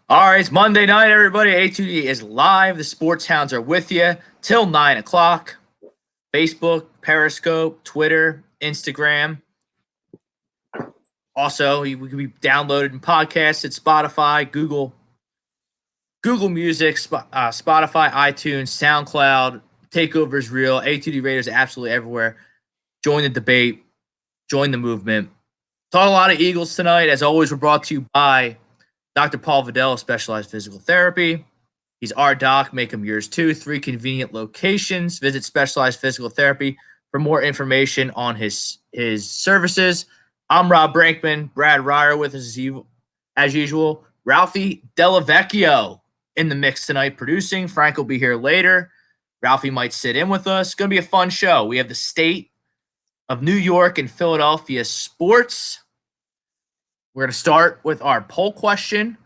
All right, it's Monday night, everybody. A2D is live. The Sports Hounds are with you till 9 o'clock. Facebook, Periscope, Twitter, Instagram. Also, we can be downloaded in podcasts at Spotify, Google Music, Spotify, iTunes, SoundCloud. Takeover is real. A2D Raiders absolutely everywhere. Join the debate. Join the movement. Talk a lot of Eagles tonight. As always, we're brought to you by Dr. Paul Vidal of Specialized Physical Therapy. He's our doc. Make him yours too. 3 convenient locations. Visit Specialized Physical Therapy for more information on his services. I'm Rob Brankman. Brad Ryer with us as usual. Ralphie Delavecchio in the mix tonight producing. Frank will be here later. Ralphie might sit in with us. It's going to be a fun show. We have the state of New York and Philadelphia sports. We're going to start with our poll question,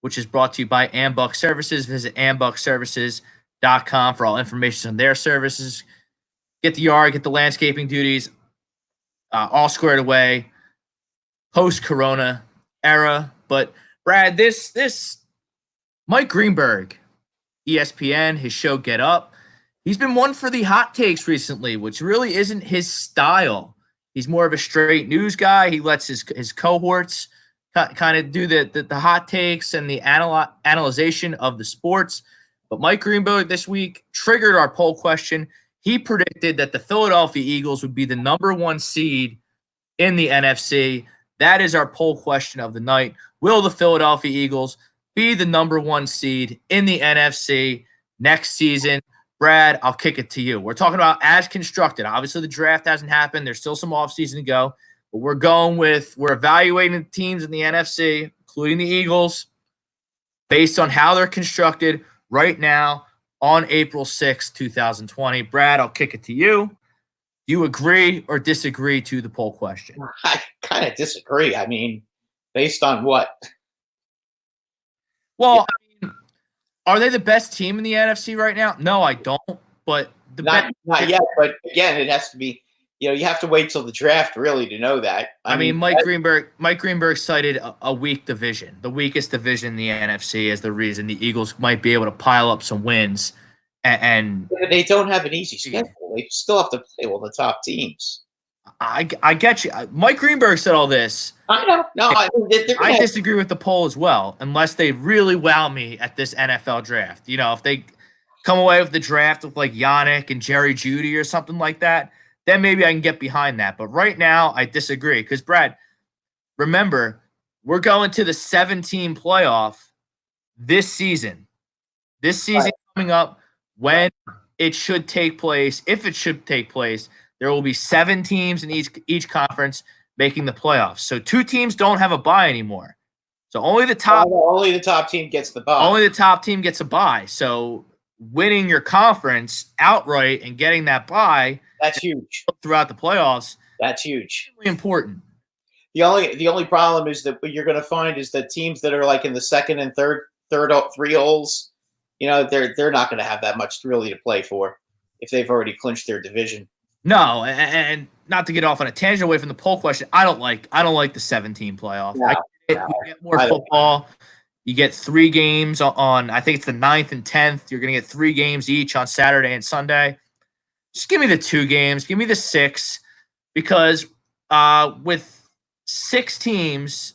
which is brought to you by Ambuck Services. Visit ambuckservices.com for all information on their services. Get the yard, get the landscaping duties all squared away post-corona era. But, Brad, this Mike Greenberg, ESPN, his show Get Up, he's been one for the hot takes recently, which really isn't his style. He's more of a straight news guy. He lets his cohorts kind of do the hot takes and the analyzation of the sports. But Mike Greenberg this week triggered our poll question. He predicted that the Philadelphia Eagles would be the number 1 seed in the NFC. That is our poll question of the night. Will the Philadelphia Eagles be the number 1 seed in the NFC next season? Brad, I'll kick it to you. We're talking about as constructed. Obviously, the draft hasn't happened. There's still some offseason to go. But we're evaluating the teams in the NFC, including the Eagles, based on how they're constructed right now on April 6, 2020. Brad, I'll kick it to you. Do you agree or disagree to the poll question? I kind of disagree. I mean, based on what? Well, are they the best team in the NFC right now? No, I don't. But not yet. But again, it has to be. You have to wait till the draft really to know that. I mean, Mike Greenberg cited a weak division, the weakest division in the NFC, as the reason the Eagles might be able to pile up some wins. And they don't have an easy schedule. They still have to play all the top teams. I get you. Mike Greenberg said all this. I know. No, I disagree with the poll as well, unless they really wow me at this NFL draft. If they come away with the draft with like Yannick and Jerry Jeudy or something like that, then maybe I can get behind that. But right now, I disagree. Because, Brad, remember, we're going to the 7-team playoff this season. This season coming up, when it should take place, if it should take place, there will be 7 teams in each conference making the playoffs. So 2 teams don't have a bye anymore. So only the top team gets the bye. Only the top team gets a bye. So winning your conference outright and getting that bye, that's huge throughout the playoffs. That's huge. Really important. The only problem is that what you're going to find is that teams that are like in the second and third 3 holes, they're not going to have that much really to play for if they've already clinched their division. No, and not to get off on a tangent away from the poll question, I don't like the 7-team playoff. No, you get more football. You get 3 games on, I think it's the 9th and 10th. You're going to get 3 games each on Saturday and Sunday. Just give me the 2 games. Give me the 6, because with 6 teams,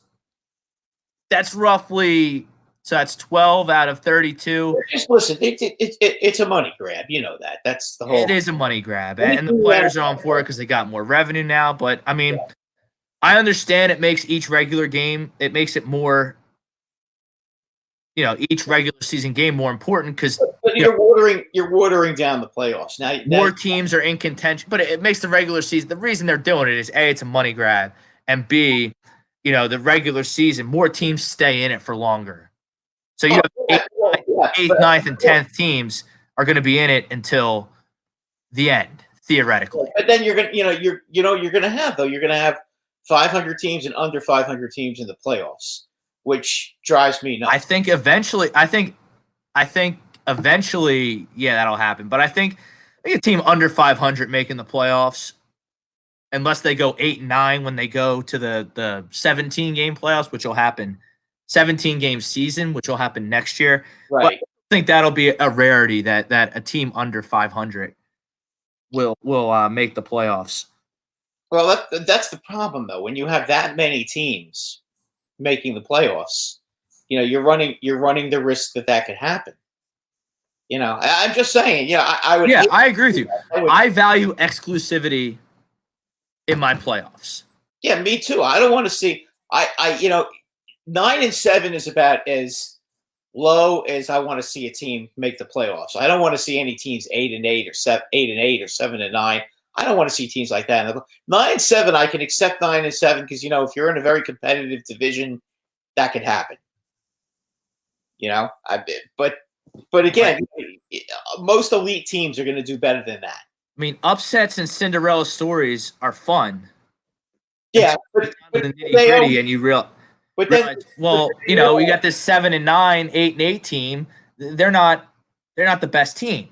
that's roughly, so that's 12 out of 32. Just listen, it's a money grab. You know that. That's the whole. It is a money grab, and the players are on for it because they got more revenue now. But I mean, I understand it makes each regular game, it makes it more, each regular season game more important because you're watering down the playoffs now. More teams are in contention, but it makes the regular season. The reason they're doing it is A, it's a money grab, and B, the regular season, more teams stay in it for longer. So you have 8th, 9th, and 10th teams are going to be in it until the end, theoretically. But then you're going to have 500 teams and under 500 teams in the playoffs, which drives me nuts. I think eventually, yeah, that'll happen. But I think a team under 500 making the playoffs, unless they go 8-9 when they go to the 17 game playoffs, which will happen 17-game season, which will happen next year. Right. But I think that'll be a rarity that a team under 500 will make the playoffs. Well, that's the problem though. When you have that many teams making the playoffs, you're running the risk that could happen. I'm just saying. I would. Yeah, I agree with you. I value exclusivity in my playoffs. Yeah, me too. I don't want to see. 9-7 is about as low as I want to see a team make the playoffs. I don't want to see any teams 8-8 or 7-8 or 7-9. I don't want to see teams like that. 9-7, I can accept 9-7 because if you're in a very competitive division, that could happen. But again, most elite teams are going to do better than that. I mean, upsets and Cinderella stories are fun. Yeah, but nitty-gritty, and you realize, you got this 7-9, 8-8 team. They're not the best team.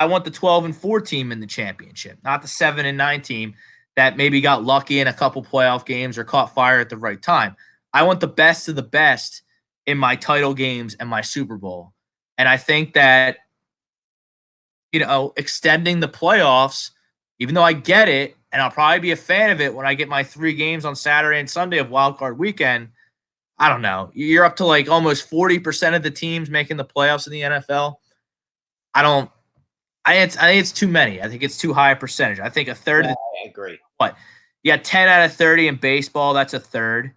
I want the 12-4 team in the championship, not the 7-9 team that maybe got lucky in a couple playoff games or caught fire at the right time. I want the best of the best in my title games and my Super Bowl. And I think that, extending the playoffs, even though I get it, and I'll probably be a fan of it when I get my 3 games on Saturday and Sunday of Wild Card Weekend, I don't know. You're up to like almost 40% of the teams making the playoffs in the NFL. I think it's too many. I think it's too high a percentage. I think a third. I agree. What? You got 10 out of 30 in baseball. That's a third.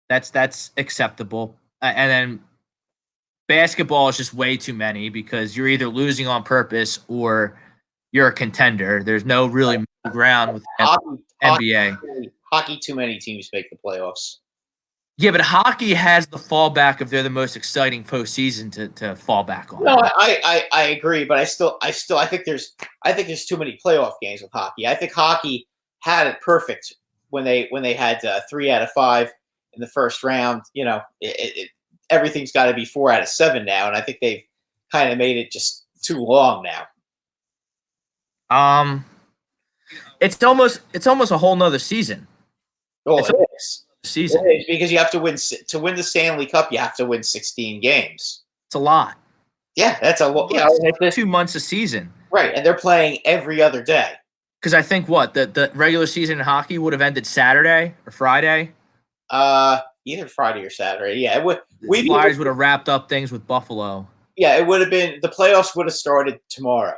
That's acceptable. And then basketball is just way too many because you're either losing on purpose or you're a contender. There's no really middle ground with NBA. Hockey, too many teams make the playoffs. Yeah, but hockey has the fallback of they're the most exciting postseason to fall back on. No, I agree, but I think there's too many playoff games with hockey. I think hockey had it perfect when they had 3 out of 5 in the first round. Everything's got to be 4 out of 7 now, and I think they've kind of made it just too long now. It's almost a whole nother season. Oh, it is. Season. It is because you have to win the Stanley Cup. You have to win 16 games. It's a lot. Yeah, that's a lot. It's 2 months a season, right? And they're playing every other day. Because I think the regular season in hockey would have ended Saturday or Friday. Either Friday or Saturday. Yeah, it would. The Flyers would have wrapped up things with Buffalo. Yeah, it would have been. The playoffs would have started tomorrow.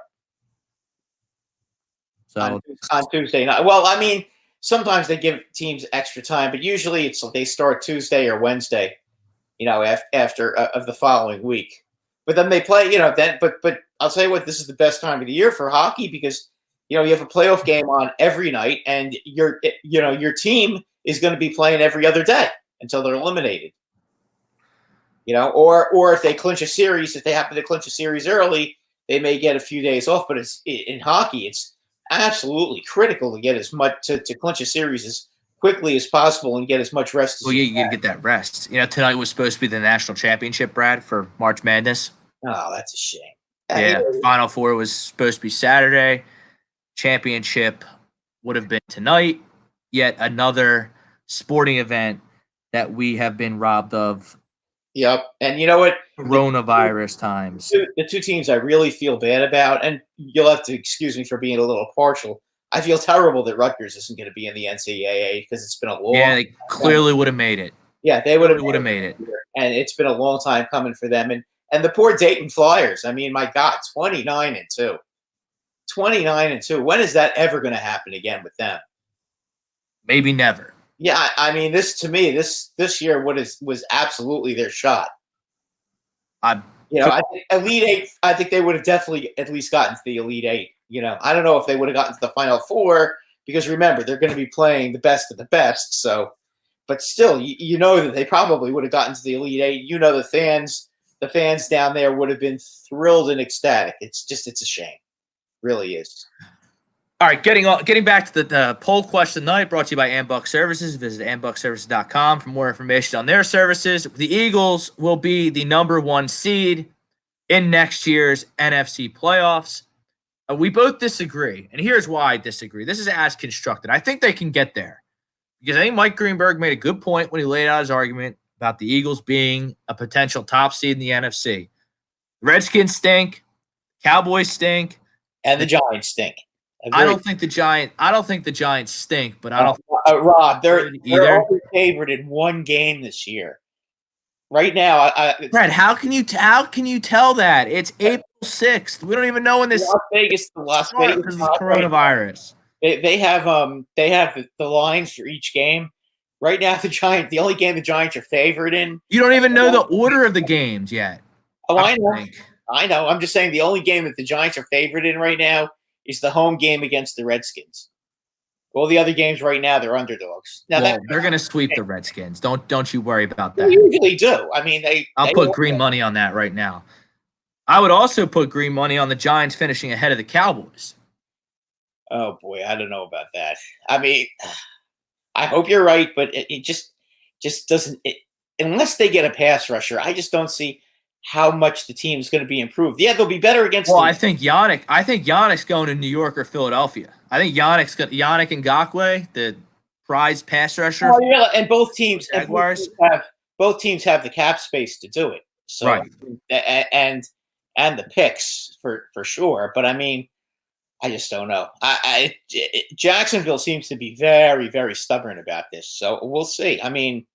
So on Tuesday night. Well, I mean, sometimes they give teams extra time, but usually they start Tuesday or Wednesday. After of the following week. But then they play. But I'll tell you what, this is the best time of the year for hockey because you have a playoff game on every night, and your team is going to be playing every other day until they're eliminated. Or if they clinch a series, if they happen to clinch a series early, they may get a few days off. But in hockey, it's absolutely critical to get as much to clinch a series as quickly as possible and get as much rest. Well, you got to get that rest. Tonight was supposed to be the national championship, Brad, for March Madness. Oh, that's a shame. Yeah, Final Four was supposed to be Saturday. Championship would have been tonight. Yet another sporting event that we have been robbed of. Yep. And you know what? Coronavirus times. The 2 teams I really feel bad about, and you'll have to excuse me for being a little partial. I feel terrible that Rutgers isn't going to be in the NCAA because it's been a long. Yeah, they clearly would have made it. Yeah, they would have made it. And it's been a long time coming for them. And the poor Dayton Flyers. I mean, my God, 29-2. 29-2. When is that ever going to happen again with them? Maybe never. Yeah, I mean, this year was absolutely their shot. I think Elite Eight. I think they would have definitely at least gotten to the Elite Eight. I don't know if they would have gotten to the Final Four because remember they're going to be playing the best of the best. So, but still, that they probably would have gotten to the Elite Eight. The fans down there would have been thrilled and ecstatic. It's a shame, it really is. All right, getting back to the poll question tonight, brought to you by Ambuck Services. Visit ambuckservices.com for more information on their services. The Eagles will be the number 1 seed in next year's NFC playoffs. We both disagree, and here's why I disagree. This is as constructed. I think they can get there because I think Mike Greenberg made a good point when he laid out his argument. about the Eagles being a potential top seed in the NFC. Redskins stink. Cowboys stink. And the Giants stink. I don't think the Giants stink, but I don't. Rob, they're either. only favored in one game this year. Right now, Brad, how can you tell that? It's April 6th. We don't even know when this Las Vegas because of the coronavirus. They have the lines for each game. Right now, the only game the Giants are favored in. You don't even know the order of the games yet. Oh, I know. I know. I'm just saying the only game that the Giants are favored in right now is the home game against the Redskins. All the other games right now, they're underdogs. Now they're going to sweep the Redskins. Don't you worry about that. They usually do. I mean, I'll put green money on that right now. I would also put green money on the Giants finishing ahead of the Cowboys. Oh boy, I don't know about that. I mean, I hope you're right, but it just doesn't. Unless they get a pass rusher, I just don't see how much the team's going to be improved. Yeah, they'll be better against. Well, I think Yannick's going to New York or Philadelphia. I think Yannick Ngakoue, the prize pass rusher. Oh, yeah, and both teams Jaguars have the cap space to do it. So, right, and the picks for sure. But I mean, I just don't know. Jacksonville seems to be very, very stubborn about this. So we'll see. I mean,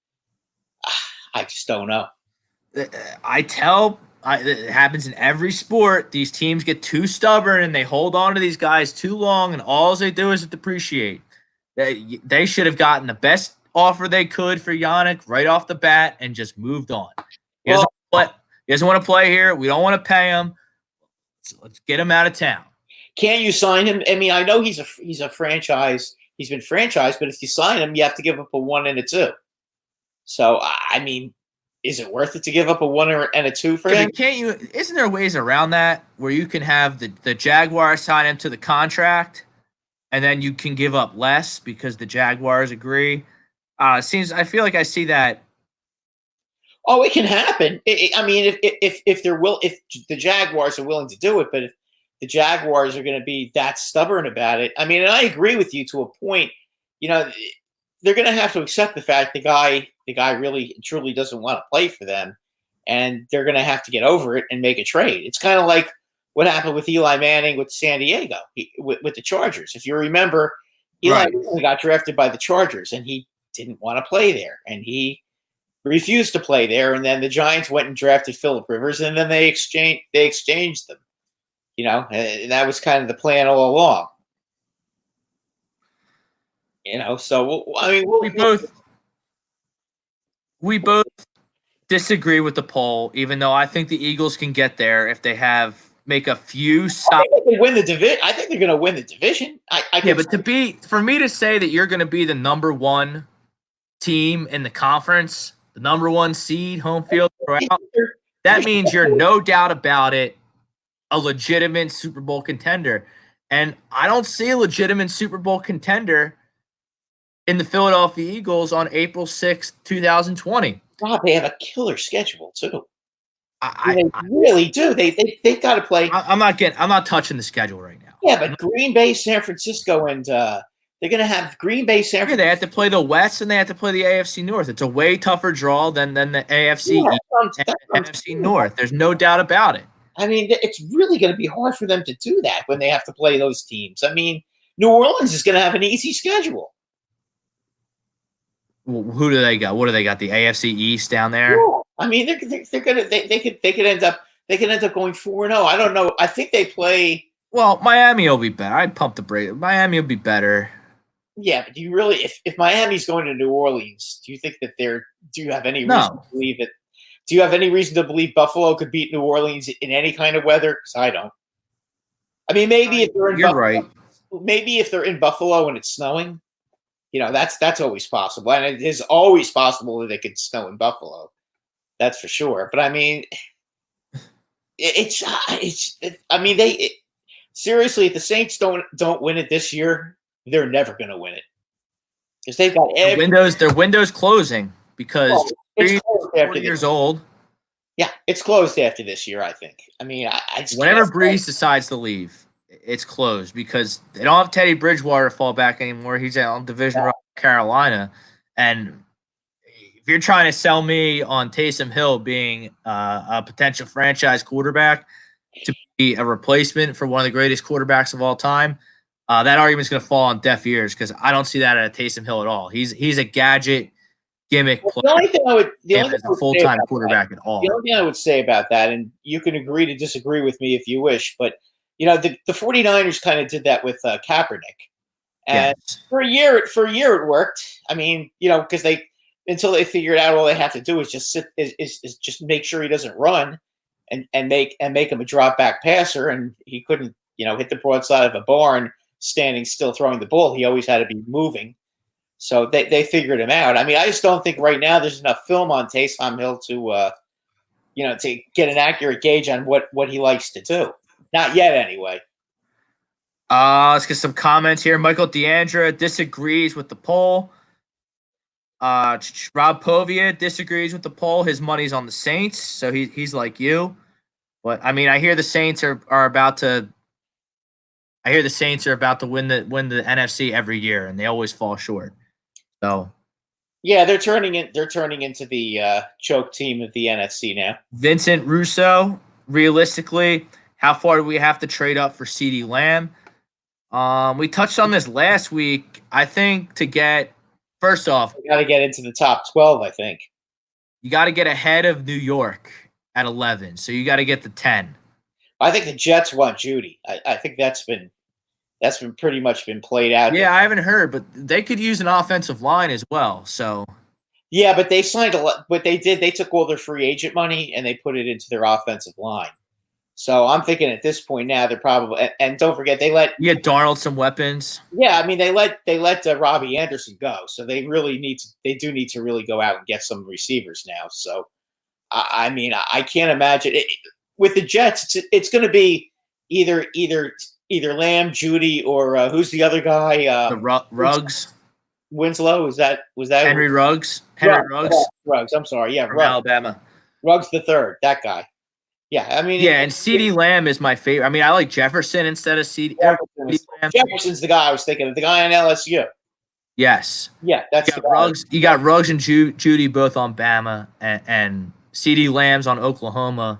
I just don't know. It happens in every sport. These teams get too stubborn and they hold on to these guys too long, and all they do is depreciate. They should have gotten the best offer they could for Yannick right off the bat and just moved on. He doesn't want to play here. We don't want to pay him. So let's get him out of town. Can't you sign him? I mean, I know he's a franchise. He's been franchised, but if you sign him, you have to give up a 1 and a 2. So I mean, is it worth it to give up a 1 and a 2 for him? Isn't there ways around that where you can have the Jaguars sign him to the contract, and then you can give up less because the Jaguars agree? I feel like I see that. Oh, it can happen. I mean, if the Jaguars are willing to do it, but if the Jaguars are going to be that stubborn about it, I mean, and I agree with you to a point. You know, they're going to have to accept the fact the guy really truly doesn't want to play for them, and they're going to have to get over it and make a trade. It's kind of like what happened with Eli Manning with San Diego with the Chargers. If you remember, Eli Manning got drafted by the Chargers, and he didn't want to play there, and he refused to play there. And then the Giants went and drafted Phillip Rivers, and then they exchanged them. You know, and that was kind of the plan all along. You know, so I mean, we both disagree with the poll, even though I think the Eagles can get there if they make a few stops. I think they win the division. I think they're going to win the division. But for me to say that you're going to be the number 1 team in the conference, the number 1 seed, home field throughout, that means you're no doubt about it a legitimate Super Bowl contender. And I don't see a legitimate Super Bowl contender in the Philadelphia Eagles on April 6th, 2020. Rob, they have a killer schedule too. They really do. They've got to play. I'm not touching the schedule right now. Yeah, but Green Bay, San Francisco, and they're going to have Green Bay, San Francisco. They have to play the West and they have to play the AFC North. It's a way tougher draw than the AFC East and NFC North. There's no doubt about it. I mean, it's really going to be hard for them to do that when they have to play those teams. I mean, New Orleans is going to have an easy schedule. Who do they got? What do they got? The AFC East down there. Yeah. I mean, they could end up going 4-0. I don't know. I think they play. Well, Miami will be better. I'd pump the brake. Miami will be better. Yeah, but do you really? If Miami's going to New Orleans, do you think that do you have any reason to believe it? Do you have any reason to believe Buffalo could beat New Orleans in any kind of weather? Because I don't. I mean, maybe if they're in You're Buffalo, right. Maybe if they're in Buffalo and it's snowing, you know, that's always possible, and it is always possible that it could snow in Buffalo. That's for sure. But I mean, seriously, if the Saints don't win it this year, they're never going to win it because they've got their window's closing because it's 40 years old. Yeah, it's closed after this year, I think. I mean, whenever Breeze decides to leave, it's closed because they don't have Teddy Bridgewater to fall back anymore. He's out on Division Carolina, and if you're trying to sell me on Taysom Hill being a potential franchise quarterback to be a replacement for one of the greatest quarterbacks of all time, that argument's going to fall on deaf ears because I don't see that at Taysom Hill at all. He's a gadget gimmick player. The only thing I would, the only As thing I a would say full-time about quarterback that, at all. the only thing I would say about that, and you can agree to disagree with me if you wish, but the 49ers kind of did that with Kaepernick, and Yes. for a year it worked. I mean, because until they figured out all they have to do is just just make sure he doesn't run, and make him a drop back passer, and he couldn't hit the broadside of a barn standing still throwing the ball. He always had to be moving. So they figured him out. I mean, I just don't think right now there's enough film on Taysom Hill to get an accurate gauge on what he likes to do. Not yet, anyway. Let's get some comments here. Michael Deandra disagrees with the poll. Rob Povia disagrees with the poll. His money's on the Saints, so he's like you. But I mean, I hear the Saints are about to. I hear the Saints are about to win the NFC every year, and they always fall short. So, yeah, they're turning into the choke team of the NFC now. Vincent Russo, realistically, how far do we have to trade up for CeeDee Lamb? We touched on this last week. I think to get first off, you got to get into the top 12. I think you got to get ahead of New York at 11, so you got to get to 10. I think the Jets want Judy. I think that's been pretty much been played out. Yeah, I haven't heard, but they could use an offensive line as well. So yeah, but they signed a lot. What they did, they took all their free agent money and they put it into their offensive line. So I'm thinking at this point now they're probably, and don't forget they let Darnold some weapons. Yeah, I mean they let Robbie Anderson go, so they do need to really go out and get some receivers now. So I mean I can't imagine it, with the Jets. It's going to be either Lamb, Judy, or who's the other guy? The Ruggs. Winslow, was that Henry Ruggs? Ruggs. I'm sorry, yeah, from Alabama. Ruggs the third, that guy. Yeah, I mean, and CeeDee Lamb is my favorite. I mean, I like Jefferson instead of CeeDee Lamb. Jefferson's the guy I was thinking of, the guy on LSU. Yes. Yeah, that's you got Ruggs. You got Ruggs and Judy both on Bama, and CeeDee Lamb's on Oklahoma,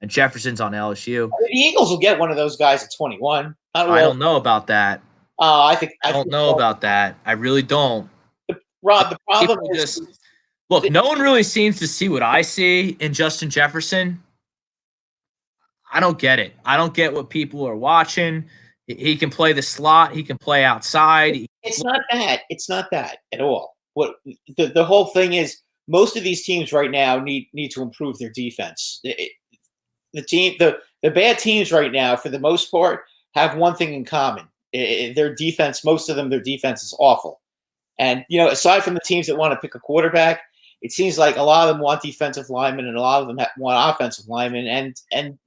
and Jefferson's on LSU. The Eagles will get one of those guys at 21. I don't know about that. I don't know about that. I really don't. Rod, the problem is look. No one really seems to see what I see in Justin Jefferson. I don't get it. I don't get what people are watching. He can play the slot. He can play outside. It's not that. It's not that at all. What the whole thing is, most of these teams right now need to improve their defense. The bad teams right now, for the most part, have one thing in common. Their defense, most of them, their defense is awful. And, aside from the teams that want to pick a quarterback, it seems like a lot of them want defensive linemen and a lot of them want offensive linemen. And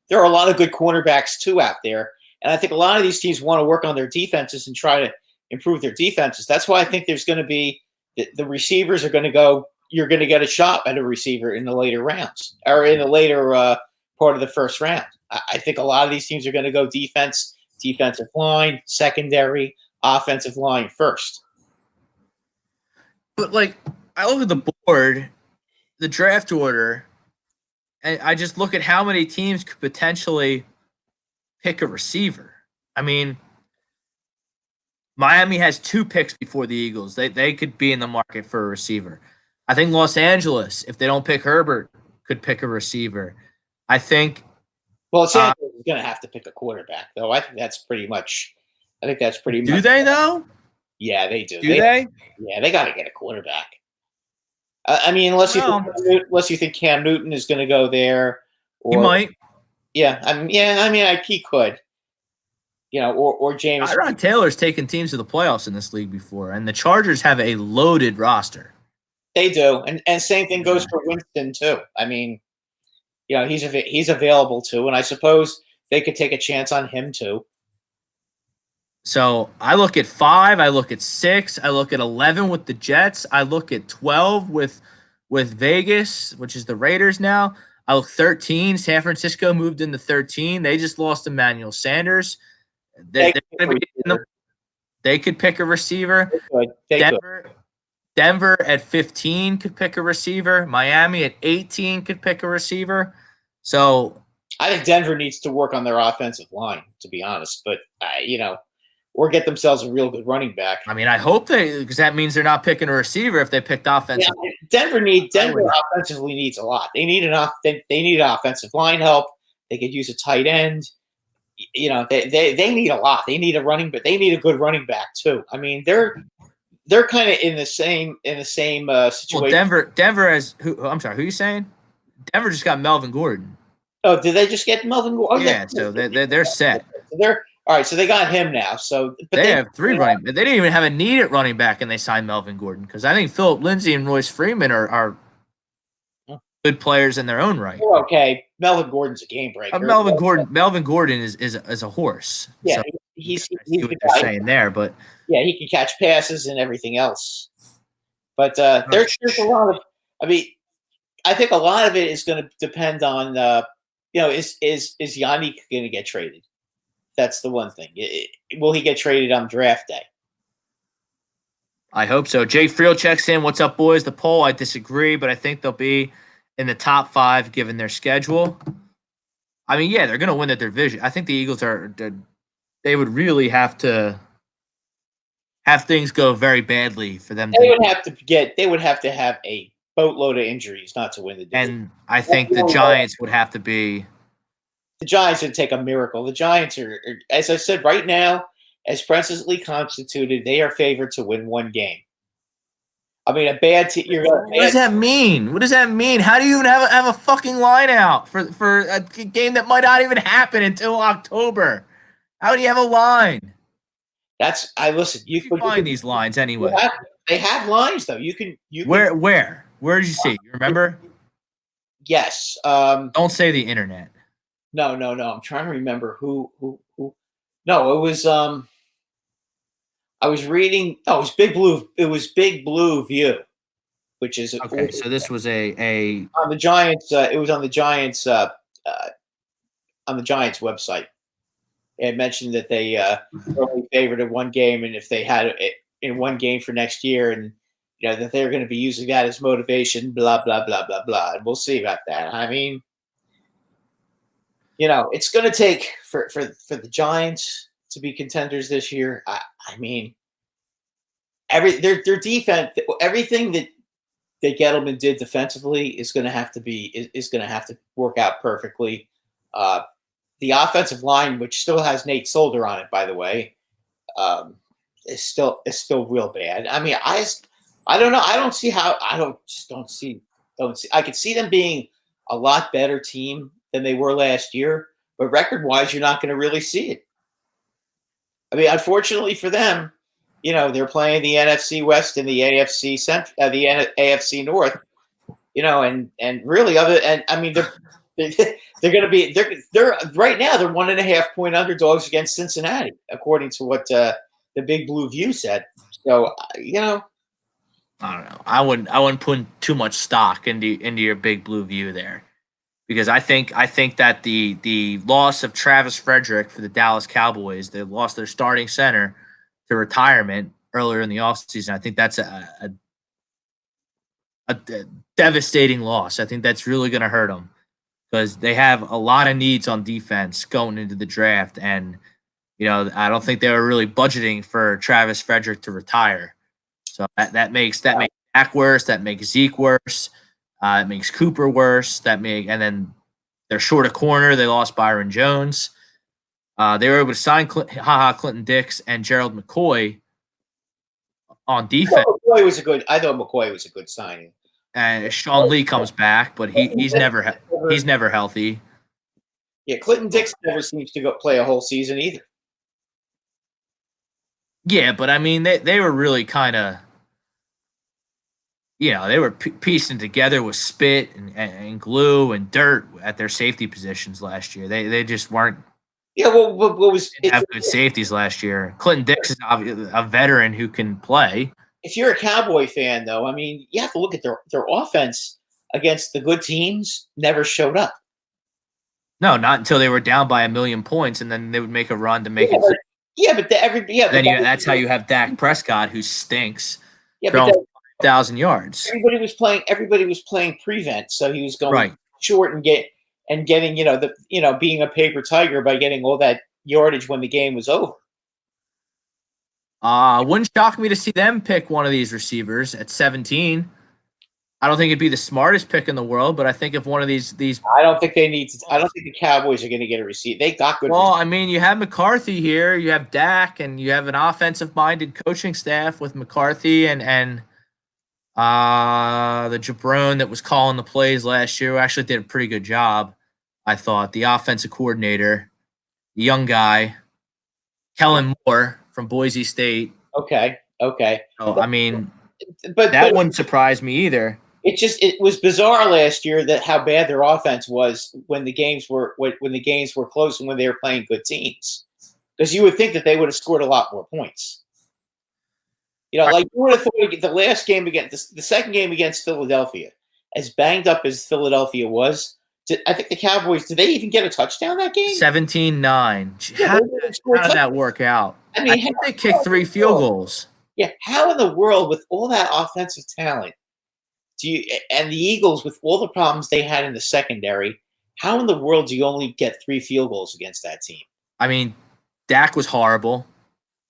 there are a lot of good cornerbacks, too, out there. And I think a lot of these teams want to work on their defenses and try to improve their defenses. That's why I think there's going to be the receivers are going to go. You're going to get a shot at a receiver in the later rounds or in the later part of the first round. I think a lot of these teams are going to go defensive line, secondary, offensive line first. But I look at the board, the draft order, and I just look at how many teams could potentially pick a receiver. I mean, Miami has 2 picks before the Eagles. They could be in the market for a receiver. I think Los Angeles, if they don't pick Herbert, could pick a receiver. I think. Well, Los Angeles is going to have to pick a quarterback, though. I think that's pretty much. Do they though? Yeah, they do. Do they? Yeah, they got to get a quarterback. I mean, unless you think Cam Newton is going to go there, he might. Yeah, he could. Or James. Tyrod Taylor's taken teams to the playoffs in this league before, and the Chargers have a loaded roster. They do, and same thing goes for Winston too. I mean, he's available too, and I suppose they could take a chance on him too. So I look at 5, I look at 6, I look at 11 with the Jets, I look at 12 with Vegas, which is the Raiders now. I look 13. San Francisco moved into 13. They just lost Emmanuel Sanders. They could pick a receiver. They Denver. could. Denver at 15 could pick a receiver. Miami at 18 could pick a receiver. So I think Denver needs to work on their offensive line, to be honest. But or get themselves a real good running back. I mean, I hope because that means they're not picking a receiver if they picked offensive. Yeah, Denver offensively needs a lot. They need they need offensive line help. They could use a tight end. They need a lot. They need a running, but they need a good running back too. I mean, they're kind of in the same situation. Well, Denver has who? I'm sorry, who are you saying? Denver just got Melvin Gordon. Oh, did they just get Melvin Gordon? Yeah, so they're set. So they're all right. So they got him now. So they have 3 running. They didn't even have a need at running back, and they signed Melvin Gordon because I think Phillip Lindsay and Royce Freeman are good players in their own right. Oh, okay, Melvin Gordon's a game breaker. Melvin Gordon is a horse. Yeah, so he's what they're saying there, but yeah, he can catch passes and everything else. But there's a lot of. I mean, I think a lot of it is going to depend on. Is Yannick going to get traded? That's the one thing. Will he get traded on draft day? I hope so. Jay Friel checks in. What's up, boys? The poll, I disagree, but I think they'll be in the top 5 given their schedule. I mean, yeah, they're going to win the division. I think the Eagles they would really have to have things go very badly for them. They would have to have a boatload of injuries not to win the division. And I think the Giants would have to be. The Giants would take a miracle. The Giants are, as I said, right now, as presently constituted, they are favored to win 1 game. I mean, a bad team. What does that mean? What does that mean? How do you even have a fucking line out for a game that might not even happen until October? How do you have a line? Listen. You can find these lines anyway. They have lines though. You can. Where did you see? You remember? Yes. Don't say the internet. No. I'm trying to remember who. No, it was. I was reading. Oh, it was Big Blue. It was Big Blue View, which is okay. So this was a on the Giants. It was on the Giants. On the Giants website. It mentioned that they were only favored in 1 game, and if they had it in 1 game for next year, and that they're going to be using that as motivation. Blah blah blah blah blah. And we'll see about that. I mean, it's going to take for the Giants to be contenders this year. I mean, their defense, everything that Gettleman did defensively is going to have to work out perfectly. The offensive line, which still has Nate Solder on it, by the way, is still real bad. I mean, I don't know. I don't see how. Don't see. I could see them being a lot better team than they were last year, but record-wise, you're not going to really see it. I mean, unfortunately for them, they're playing the NFC West and the AFC the AFC North, and really I mean, they're going to be they're right now they're 1.5 point underdogs against Cincinnati, according to what the Big Blue View said. So I don't know. I wouldn't put too much stock into your Big Blue View there. Because I think that the loss of Travis Frederick for the Dallas Cowboys, they lost their starting center to retirement earlier in the offseason. I think that's a devastating loss. I think that's really going to hurt them because they have a lot of needs on defense going into the draft. And, I don't think they were really budgeting for Travis Frederick to retire. So that makes Dak worse. That makes Zeke worse. It makes Cooper worse. And then they're short a corner. They lost Byron Jones. They were able to sign Clinton Dix and Gerald McCoy on defense. I thought McCoy was a good signing. And Sean Lee comes back, but he's never healthy. Yeah, Clinton Dix never seems to go play a whole season either. Yeah, but I mean they were really kind of. They were piecing together with spit and glue and dirt at their safety positions last year. They just weren't. Yeah, well, what was have good safeties last year? Clinton Dix is a veteran who can play. If you're a Cowboy fan, though, I mean, you have to look at their offense against the good teams. Never showed up. No, not until they were down by 1 million points, and then they would make a run to make it. Yeah, but that's how you have Dak Prescott, who stinks. Yeah, but 1,000 yards. Everybody was playing prevent, so he was going Right. short and getting being a paper tiger by getting all that yardage when the game was over. Wouldn't shock me to see them pick one of these receivers at 17. I don't think it'd be the smartest pick in the world, but I think if one of these I don't think they need to. I don't think the Cowboys are going to get a receiver. They got good. Well, I mean, you have McCarthy here, you have Dak, and you have an offensive-minded coaching staff with McCarthy and the jabron that was calling the plays last year, who actually did a pretty good job, I thought. The offensive coordinator, the young guy, Kellen Moore from Boise State. Okay. So, I mean, but wouldn't surprise me either. It was bizarre last year that how bad their offense was when the games were close and when they were playing good teams. Because you would think that they would have scored a lot more points. Like you would have thought the second game against Philadelphia, as banged up as Philadelphia was, I think the Cowboys, did they even get a touchdown that game? 17-9. Yeah, How did that work out? I think they kicked 3 field goals. Yeah, how in the world, with all that offensive talent, and the Eagles, with all the problems they had in the secondary, how in the world do you only get 3 field goals against that team? I mean, Dak was horrible.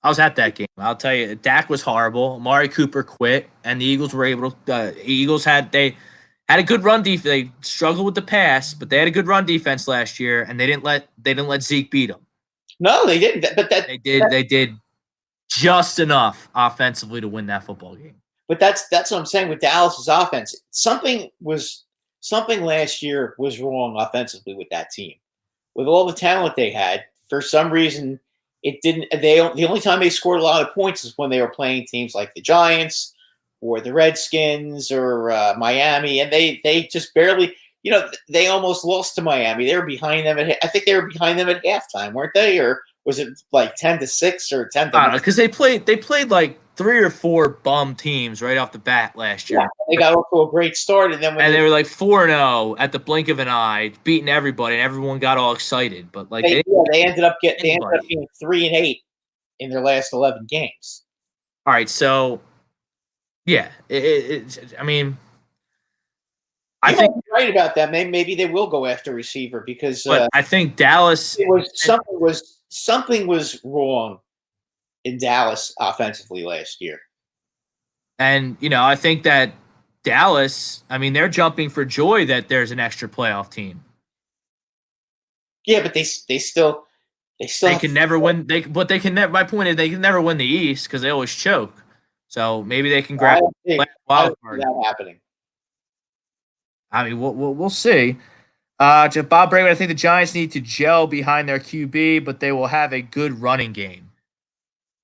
I was at that game. I'll tell you, Dak was horrible. Amari Cooper quit, and the Eagles were able to. Eagles had a good run defense. They struggled with the pass, but they had a good run defense last year, and they didn't let Zeke beat them. No, they didn't. But they did. They did just enough offensively to win that football game. But that's what I'm saying with Dallas's offense. Something last year was wrong offensively with that team. With all the talent they had, for some reason, it didn't. The only time they scored a lot of points is when they were playing teams like the Giants or the Redskins or Miami, and they just barely. They almost lost to Miami. They were behind them I think they were behind them at halftime, weren't they? Or was it like 10-6 or 10? I don't know, because they played like 3 or 4 bum teams right off the bat last year. Yeah, they got off to a great start, and then they were like 4-0 at the blink of an eye, beating everybody, and everyone got all excited. But like they ended up being 3-8 in their last 11 games. All right, so yeah, I mean, I think you're right about that. Maybe they will go after receiver because. But I think Dallas something was wrong in Dallas offensively last year. And, I think that Dallas, I mean, they're jumping for joy that there's an extra playoff team. Yeah, but they still can never win. My point is they can never win the East because they always choke. So maybe they can grab wild card. That happening. I mean, we'll see. Bob Braven, I think the Giants need to gel behind their QB, but they will have a good running game.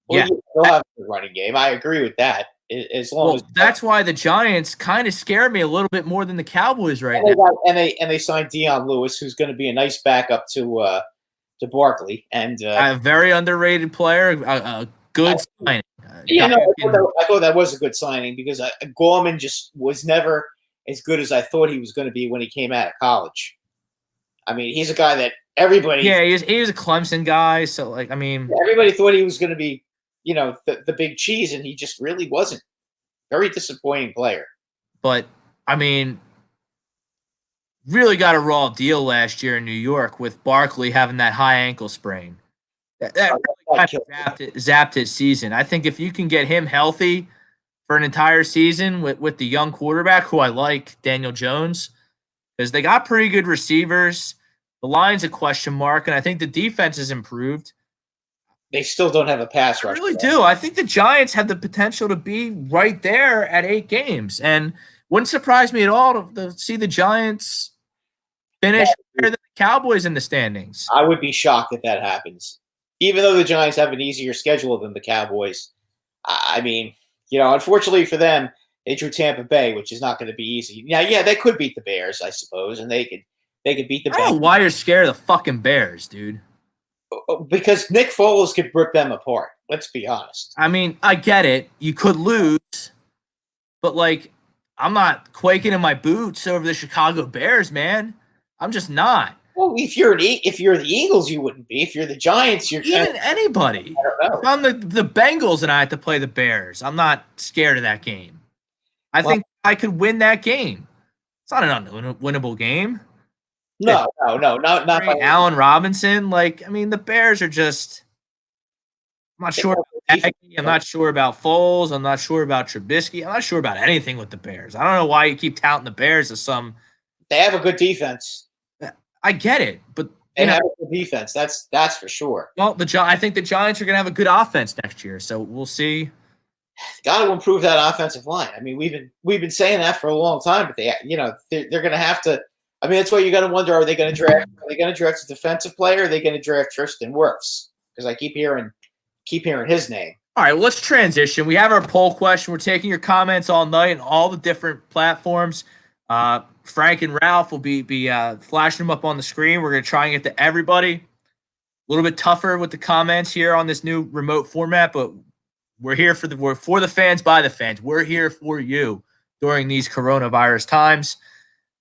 Well, they'll have a good running game. I agree with that. As long as that's why the Giants kind of scare me a little bit more than the Cowboys now. And they signed Dion Lewis, who's going to be a nice backup to Barkley, and a very underrated player, a good signing. I thought that was a good signing because Gorman just was never as good as I thought he was going to be when he came out of college. I mean, he's a guy that everybody. Yeah, he was a Clemson guy, so everybody thought he was going to be, the big cheese, and he just really wasn't. Very disappointing player. But I mean, really got a raw deal last year in New York with Barkley having that high ankle sprain. That really kind of zapped his season. I think if you can get him healthy for an entire season with the young quarterback who I like, Daniel Jones, because they got pretty good receivers. The line's a question mark, and I think the defense has improved. They still don't have a pass rush. I really do. I think the Giants have the potential to be right there at 8 games, and wouldn't surprise me at all to see the Giants finish better than the Cowboys in the standings. I would be shocked if that happens. Even though the Giants have an easier schedule than the Cowboys. I mean, unfortunately for them, they drew Tampa Bay, which is not going to be easy. Now, yeah, they could beat the Bears, I suppose, and they could beat the Bears. I don't know why you're scared of the fucking Bears, dude. Because Nick Foles could rip them apart. Let's be honest. I mean, I get it. You could lose, but I'm not quaking in my boots over the Chicago Bears, man. I'm just not. Well, if you're the Eagles, you wouldn't be. If you're the Giants, you're anybody. I don't know. If I'm the Bengals and I have to play the Bears, I'm not scared of that game. I think I could win that game. It's not an unwinnable game. No, not by Allen Robinson. The Bears are just. I'm not sure about Nagy. I'm not sure about Foles. I'm not sure about Trubisky. I'm not sure about anything with the Bears. I don't know why you keep touting the Bears as some. They have a good defense. I get it, but they have a good defense. That's for sure. Well, I think the Giants are going to have a good offense next year, so we'll see. Got to improve that offensive line. I mean, we've been saying that for a long time, but they're going to have to. I mean, that's why you got to wonder: Are they going to draft a defensive player? Or are they going to draft Tristan Wirfs? Because I keep hearing his name. All right, let's transition. We have our poll question. We're taking your comments all night on all the different platforms. Frank and Ralph will be flashing them up on the screen. We're going to try and get to everybody. A little bit tougher with the comments here on this new remote format, but we're here for the fans, by the fans. We're here for you during these coronavirus times.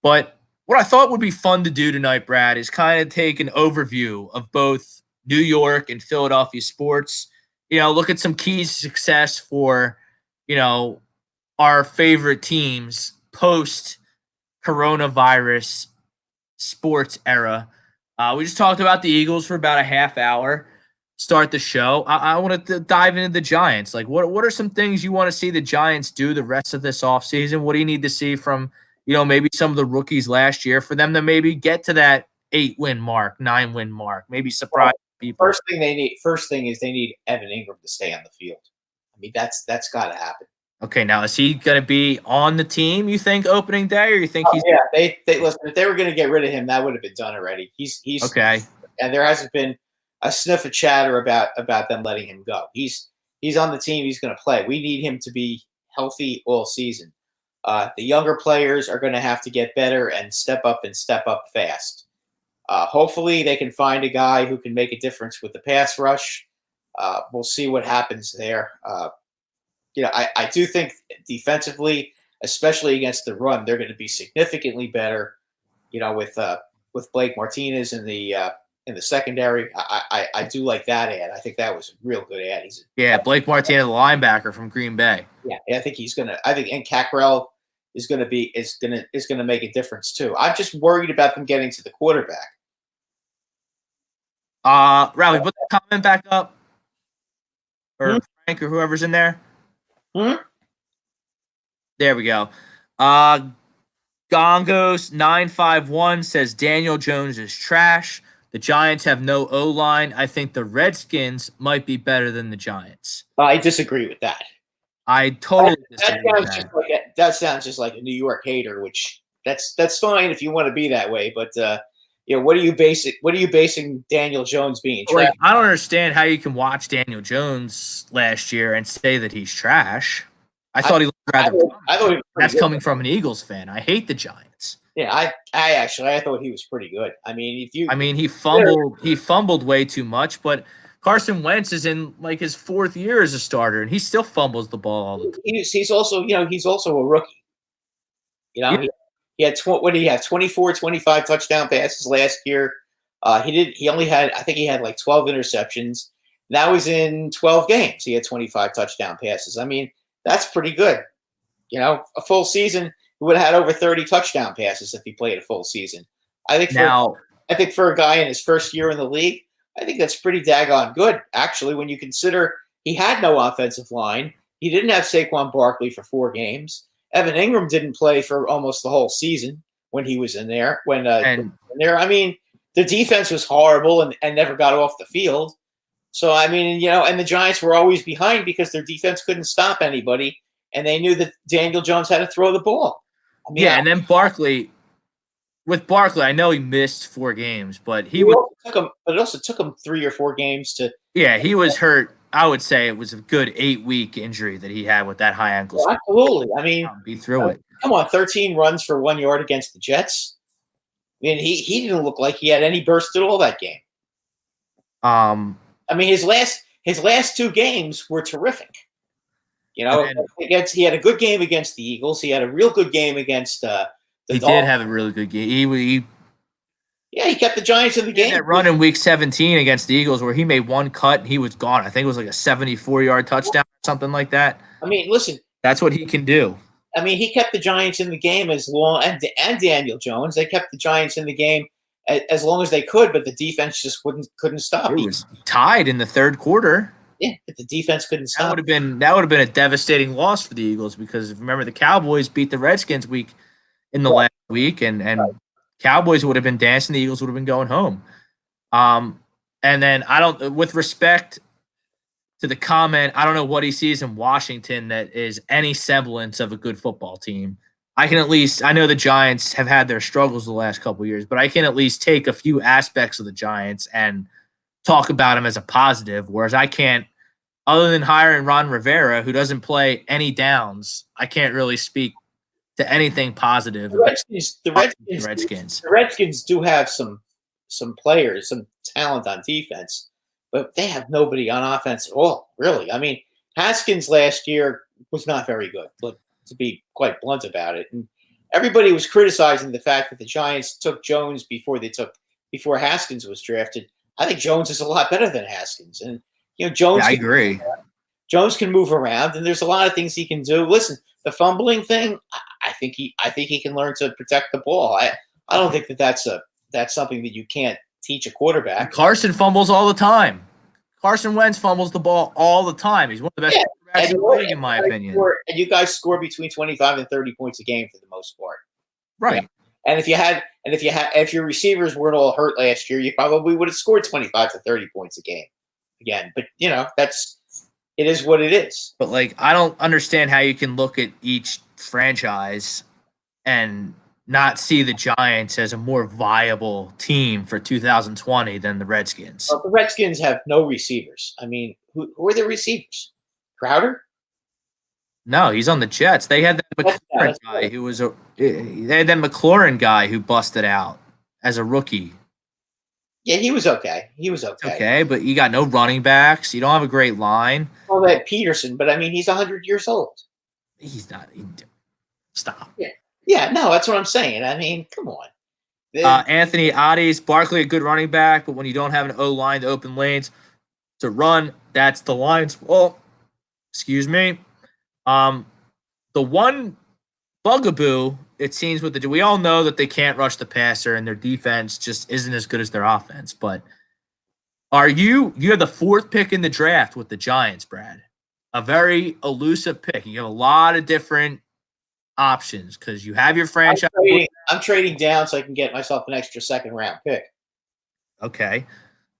But what I thought would be fun to do tonight, Brad, is kind of take an overview of both New York and Philadelphia sports. Look at some keys to success for, our favorite teams post-coronavirus sports era. We just talked about the Eagles for about a half hour. Start the show. I want to dive into the Giants. What are some things you want to see the Giants do the rest of this offseason? What do you need to see from, maybe some of the rookies last year for them to maybe get to that 8-win mark, 9-win mark, maybe surprise people? First thing is they need Evan Ingram to stay on the field. I mean, that's got to happen. Okay, now is he going to be on the team, you think, opening day, or you think he's? Yeah, they listen. If they were going to get rid of him, that would have been done already. He's okay, and there hasn't been a sniff of chatter about them letting him go. He's on the team. He's going to play. We need him to be healthy all season. The younger players are going to have to get better and step up fast. Hopefully, they can find a guy who can make a difference with the pass rush. We'll see what happens there. I do think defensively, especially against the run, they're going to be significantly better. With Blake Martinez in the secondary, I do like that ad. I think that was a real good ad. Blake Martinez, the linebacker from Green Bay. Yeah, I think he's gonna. And Cackrell is gonna make a difference too. I'm just worried about them getting to the quarterback. Ralph, put the comment back up, or Frank or whoever's in there. There we go. Gongos 951 says Daniel Jones is trash. The Giants have no O-line. I think the Redskins might be better than the Giants. I disagree with that. I totally disagree with that. That sounds just like a New York hater, which that's fine if you want to be that way. But what are you basing Daniel Jones being trash? I don't understand how you can watch Daniel Jones last year and say that he's trash. I thought he looked rather. I thought that's good. Coming from an Eagles fan. I hate the Giants. Yeah, I thought he was pretty good. I mean, he fumbled way too much, but Carson Wentz is in his fourth year as a starter, and he still fumbles the ball all the time. He's also a rookie. He had 24, 25 touchdown passes last year. He only had 12 interceptions. That was in 12 games. He had 25 touchdown passes. I mean, that's pretty good. A full season, he would have had over 30 touchdown passes if he played a full season. I think for a guy in his first year in the league, I think that's pretty daggone good, actually, when you consider he had no offensive line. He didn't have Saquon Barkley for 4 games. Evan Ingram didn't play for almost the whole season when he was in there. I mean, the defense was horrible and never got off the field. So, I mean, and the Giants were always behind because their defense couldn't stop anybody, and they knew that Daniel Jones had to throw the ball. And then Barkley, I know he missed 4 games, but it also took him 3 or 4 games to. Yeah, he was hurt. I would say it was a good 8-week injury that he had with that high ankle. Well, absolutely. I mean, be through it. Come on, 13 runs for 1 yard against the Jets. I mean, he didn't look like he had any burst at all that game. I mean, his last 2 games were terrific. He had a good game against the Eagles. He had a real good game against the He Dolphins. did have a really good game. He kept the Giants in the game. That run in Week 17 against the Eagles where he made 1 cut and he was gone. I think it was like a 74-yard touchdown or something like that. I mean, listen. That's what he can do. I mean, he kept the Giants in the game as long, and Daniel Jones. They kept the Giants in the game as long as they could, but the defense just couldn't stop. It was tied in the third quarter. Yeah, but the defense couldn't stop. That would have been a devastating loss for the Eagles because remember the Cowboys beat the Redskins in the last week, and Cowboys would have been dancing, the Eagles would have been going home. And then with respect to the comment, I don't know what he sees in Washington that is any semblance of a good football team. I know the Giants have had their struggles the last couple of years, but I can at least take a few aspects of the Giants and talk about them as a positive, whereas I can't, other than hiring Ron Rivera, who doesn't play any downs, I can't really speak to anything positive. The Redskins do have some players, some talent on defense, but they have nobody on offense at all, really. I mean, Haskins last year was not very good, to be quite blunt about it. And everybody was criticizing the fact that the Giants took Jones before Haskins was drafted. I think Jones is a lot better than Haskins. And, Jones. Yeah, I agree. Jones can move around, and there's a lot of things he can do. Listen, the fumbling thing, I think he can learn to protect the ball. I don't think that's something that you can't teach a quarterback. Carson fumbles all the time. Carson Wentz fumbles the ball all the time. He's one of the best quarterbacks in the league, in my opinion. And you guys score between 25 and 30 points a game for the most part. Right. Yeah. And if your receivers weren't all hurt last year, you probably would have scored 25 to 30 points a game again. But it is what it is. But I don't understand how you can look at each franchise and not see the Giants as a more viable team for 2020 than the Redskins. Well, the Redskins have no receivers. I mean, who are the receivers? Crowder? No, he's on the Jets. They had that McLaurin guy who was they had that McLaurin guy who busted out as a rookie. Yeah, he was okay. Okay, but you got no running backs. You don't have a great line. Well, that Peterson, but I mean, he's 100 years old. He's not. Stop. Yeah, no, that's what I'm saying. I mean, come on. Anthony Addis, Barkley, a good running back, but when you don't have an O-line to open lanes to run, that's the line's fault. Excuse me. The one bugaboo, it seems, we all know that they can't rush the passer and their defense just isn't as good as their offense. But you have the fourth pick in the draft with the Giants, Brad. A very elusive pick. You have a lot of different options because you have your franchise. I'm trading down so I can get myself an extra second round pick. Okay.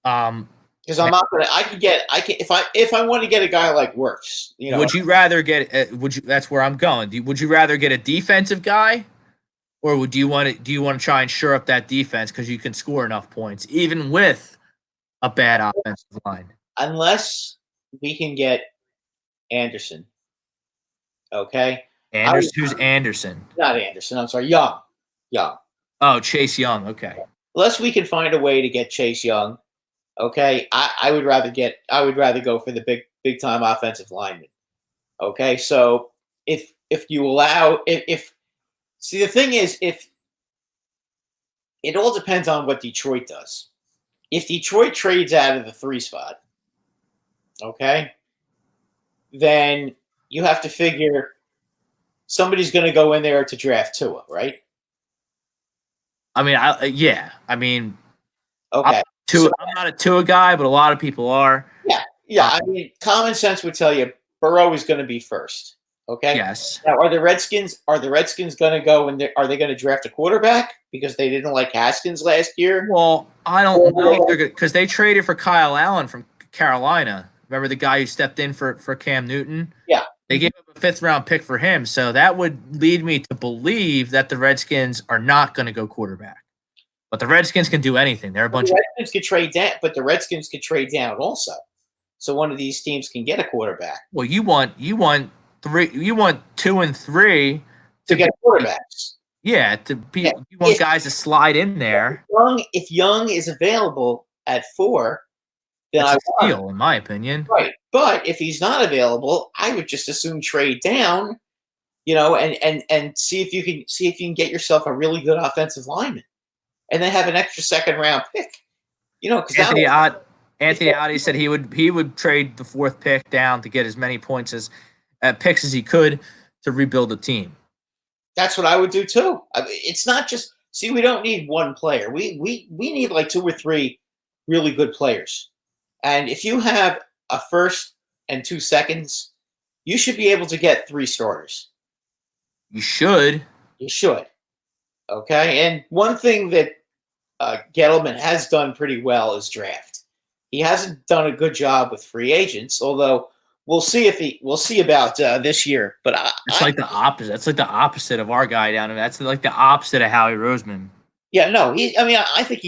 Because I'm not gonna. If I want to get a guy like Wirfs, Would you rather get? That's where I'm going. Would you rather get a defensive guy, or do you want to try and shore up that defense because you can score enough points even with a bad offensive line? Unless we can get Anderson. Okay. Who's Anderson? Not Anderson. I'm sorry, Young. Oh, Chase Young. Okay. Unless we can find a way to get Chase Young. Okay, I would rather go for the big time offensive lineman. Okay, so if you allow see the thing is if it all depends on what Detroit does. If Detroit trades out of the 3 spot, okay, then you have to figure somebody's going to go in there to draft Tua, right? I mean, okay. I'm not a Tua guy, but a lot of people are. Yeah. I mean, common sense would tell you Burrow is going to be first. Okay. Yes. Now, are the Redskins going to go and are they going to draft a quarterback because they didn't like Haskins last year? Well, I don't know if they're good because they traded for Kyle Allen from Carolina. Remember the guy who stepped in for Cam Newton? Yeah. They gave up a 5th round pick for him, so that would lead me to believe that the Redskins are not going to go quarterback. But the Redskins can do anything. They're a bunch of Redskins could trade down, but the Redskins could trade down also. So one of these teams can get a quarterback. Well, you want 2 and 3 to get quarterbacks. Yeah, you want guys to slide in there. If Young is available at 4, then that's a steal, in my opinion. Right, but if he's not available, I would just assume trade down, and see if you can get yourself a really good offensive lineman. And then have an extra second round pick, because Anthony Addis said he would trade the 4th pick down to get as many points picks as he could to rebuild the team. That's what I would do too. I mean, it's not just see. We don't need one player. We need like 2 or 3 really good players. And if you have a first and 2 seconds, you should be able to get 3 starters. You should. You should. Okay. And one thing that Gettleman has done pretty well is draft. He hasn't done a good job with free agents, although we'll see about this year. But It's like the opposite. That's like the opposite of our guy down there. That's like the opposite of Howie Roseman. yeah, no, I think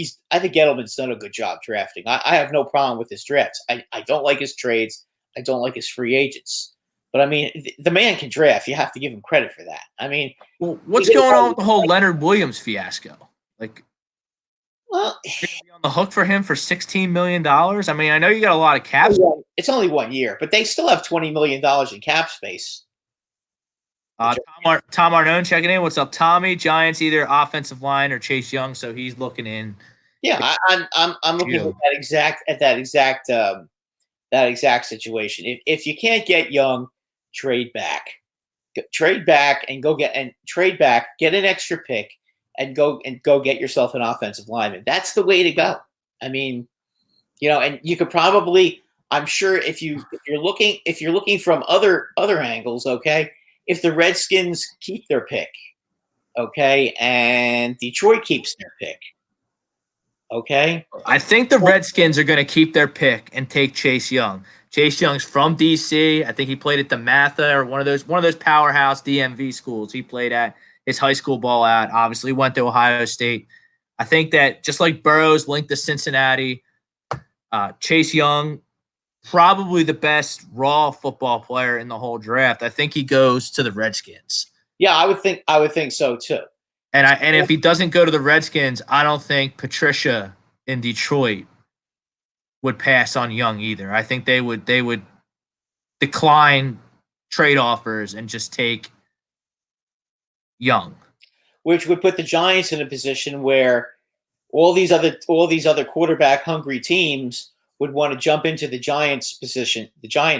Gettleman's done a good job drafting. I have no problem with his drafts. I don't like his trades. I don't like his free agents. But I mean, the man can draft. You have to give him credit for that. I mean, well, what's going on with the whole Leonard Williams fiasco? Like, well, be on the hook for him for $16 million. I mean, I know you got a lot of cap. It's only 1 year, but they still have $20 million in cap space. Tom Arnone checking in. What's up, Tommy? Giants either offensive line or Chase Young, so he's looking in. Yeah, I'm looking at that exact situation. If you can't get Young, trade back, and trade back, get an extra pick, and go get yourself an offensive lineman. That's the way to go. I mean, and you could probably, I'm sure, if you're looking from other angles, okay. If the Redskins keep their pick, okay, and Detroit keeps their pick, okay. I think the Redskins are going to keep their pick and take Chase Young. Chase Young's from DC. I think he played at the Matha or one of those powerhouse DMV schools. He played at his high school ball at. Obviously, went to Ohio State. I think that just like Burrows linked to Cincinnati, Chase Young, probably the best raw football player in the whole draft. I think he goes to the Redskins. Yeah, I would think so too. And if he doesn't go to the Redskins, I don't think Patricia in Detroit would pass on Young either. I think they would decline trade offers and just take Young, which would put the Giants in a position where all these other quarterback hungry teams would want to jump into the Giants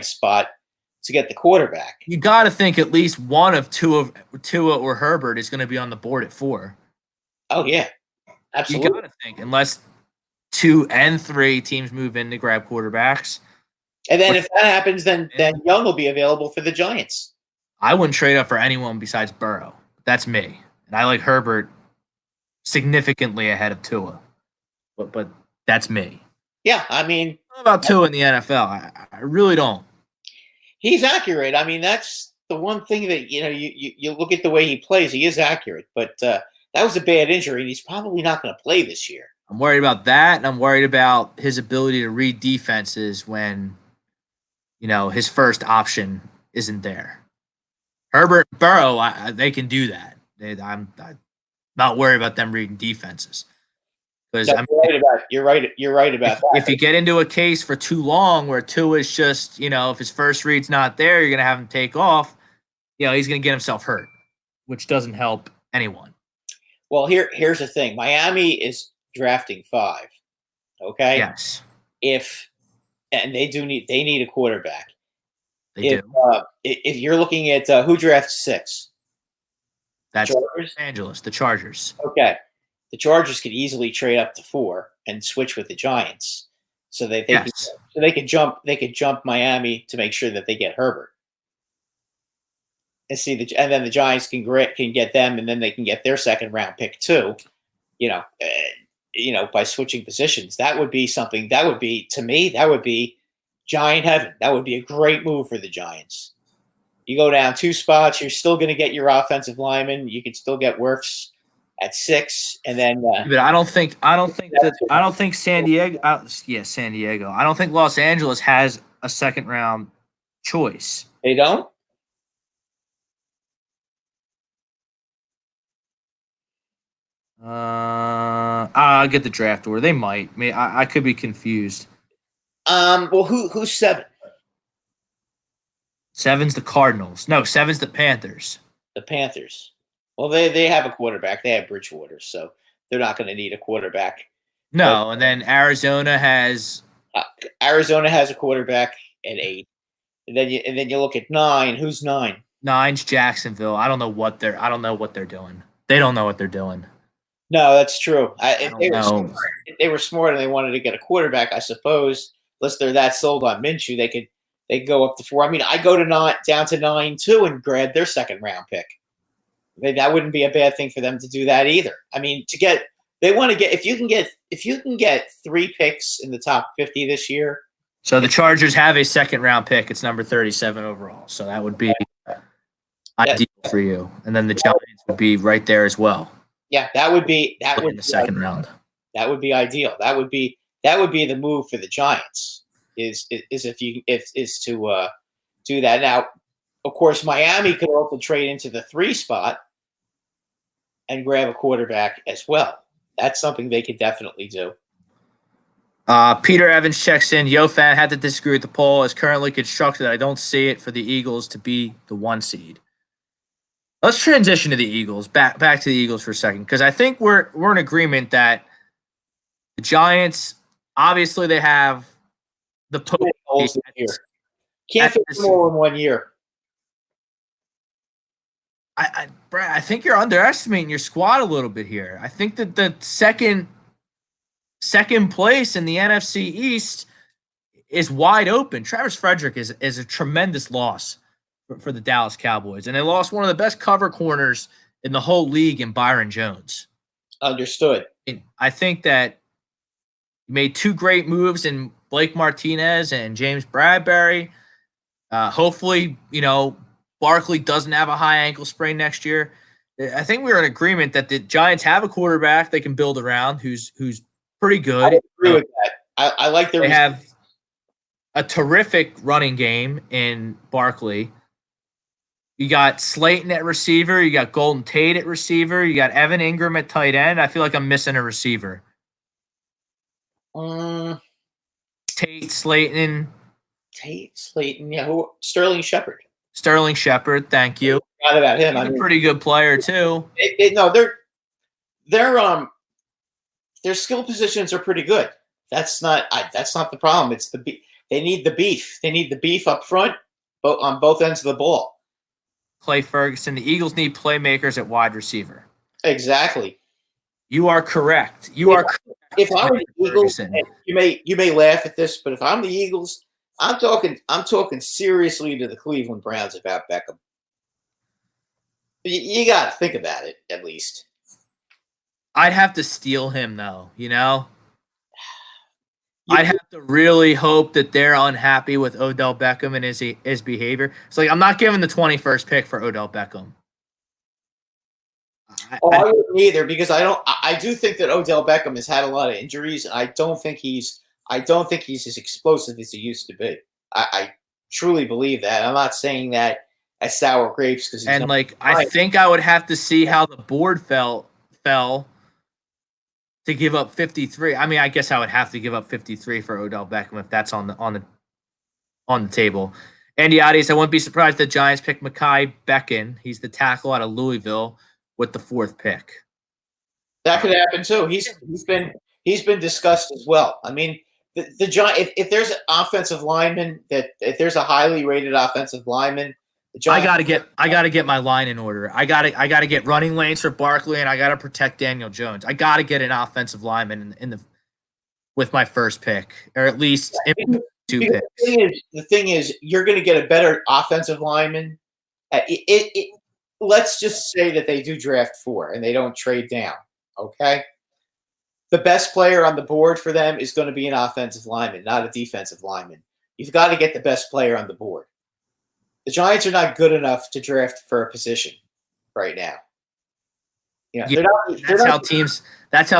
spot to get the quarterback. You got to think at least one of Tua or Herbert is going to be on the board at 4. Oh yeah, absolutely. You got to think unless 2 and 3 teams move in to grab quarterbacks. And then if that happens, then Young will be available for the Giants. I wouldn't trade up for anyone besides Burrow. That's me, and I like Herbert significantly ahead of Tua, but that's me. Yeah, I mean, I don't know about Tua in the NFL. I really don't. He's accurate. I mean, that's the one thing that you look at the way he plays. He is accurate, but that was a bad injury, and he's probably not going to play this year. I'm worried about that, and I'm worried about his ability to read defenses when his first option isn't there. Herbert, Burrow, they can do that. I'm not worried about them reading defenses. Because you're right about that. If you get into a case for too long where Tua is just, if his first read's not there, you're going to have him take off. He's going to get himself hurt, which doesn't help anyone. Well, here's the thing. Miami is drafting 5. Okay. Yes. And they need a quarterback. They do. If you're looking at who drafts 6, that's Los Angeles, the Chargers. Okay. The Chargers could easily trade up to 4 and switch with the Giants, so they could jump Miami to make sure that they get Herbert, and then the Giants can get them, and then they can get their second round pick too. By switching positions, that would be something. That would be Giant heaven. That would be a great move for the Giants. You go down 2 spots, you're still going to get your offensive lineman. You can still get Wirfs at 6, and then. But I don't think San Diego. San Diego. I don't think Los Angeles has a second round choice. They don't. I'll get the draft order. They might. I could be confused. Well, who's 7? 7's the Cardinals. No, 7's the Panthers. The Panthers. Well, they have a quarterback. They have Bridgewater, so they're not going to need a quarterback. No, and then Arizona has a quarterback at 8, and then you look at 9. Who's 9? Nine's Jacksonville. I don't know what they're doing. They don't know what they're doing. No, that's true. I don't know. If they were smart and they wanted to get a quarterback, I suppose, unless they're that sold on Minshew, they go up to 4. I mean, I go to down to 9 too and grab their second round pick. That wouldn't be a bad thing for them to do that either. I mean, they want to get if you can get 3 picks in the top 50 this year. So the Chargers have a second round pick. It's number 37 overall. So that would be ideal for you. And then the Giants would be right there as well. Yeah, that would be in the second round. That would be ideal. That would be the move for the Giants. Is to do that. Now, of course, Miami could also trade into the 3 spot and grab a quarterback as well. That's something they could definitely do. Peter Evans checks in. Yo, fan, had to disagree with the poll. As currently constructed, I don't see it for the Eagles to be the 1 seed. Let's transition to the Eagles. Back to the Eagles for a second, because I think we're in agreement that the Giants, obviously, they have the holes this year. Can't fit more in 1 year. Brad, I think you're underestimating your squad a little bit here. I think that the second place in the NFC East is wide open. Travis Frederick is a tremendous loss for the Dallas Cowboys, and they lost one of the best cover corners in the whole league in Byron Jones. Understood. I think that you made 2 great moves in Blake Martinez and James Bradbury. Hopefully, Barkley doesn't have a high ankle sprain next year. I think we're in agreement that the Giants have a quarterback they can build around who's pretty good. I agree with that. I like They have a terrific running game in Barkley. You got Slayton at receiver. You got Golden Tate at receiver. You got Evan Ingram at tight end. I feel like I'm missing a receiver. Tate, Slayton. Yeah. Sterling Shepard. Sterling Shepard, thank you. Not about him. He's a pretty good player too. No, their skill positions are pretty good. That's not the problem. It's they need the beef. They need the beef up front, on both ends of the ball. Clay Ferguson. The Eagles need playmakers at wide receiver. Exactly. You are correct. If I were the Eagles, you may laugh at this, but if I'm the Eagles, I'm talking seriously to the Cleveland Browns about Beckham. You got to think about it at least. I'd have to steal him though, I'd have to really hope that they're unhappy with Odell Beckham and his behavior. It's like I'm not giving the 21st pick for Odell Beckham. I wouldn't either, because I do think that Odell Beckham has had a lot of injuries, and I don't think he's as explosive as he used to be. I truly believe that. I'm not saying that as sour grapes because I think I would have to see how the board fell to give up 53. I mean, I guess I would have to give up 53 for Odell Beckham if that's on the table. Andy Adias, I wouldn't be surprised if the Giants pick Mekhi Becton. He's the tackle out of Louisville with the 4th pick. That could happen too. He's been discussed as well. I mean, the Giants. If there's an offensive lineman if there's a highly rated offensive lineman, the Giants, I gotta get my line in order. I gotta get running lanes for Barkley, and I gotta protect Daniel Jones. I gotta get an offensive lineman with my first pick, or at least 2 picks. The thing is, you're going to get a better offensive lineman. Let's just say that they do draft 4 and they don't trade down. Okay. The best player on the board for them is going to be an offensive lineman, not a defensive lineman. You've got to get the best player on the board. The Giants are not good enough to draft for a position right now. That's how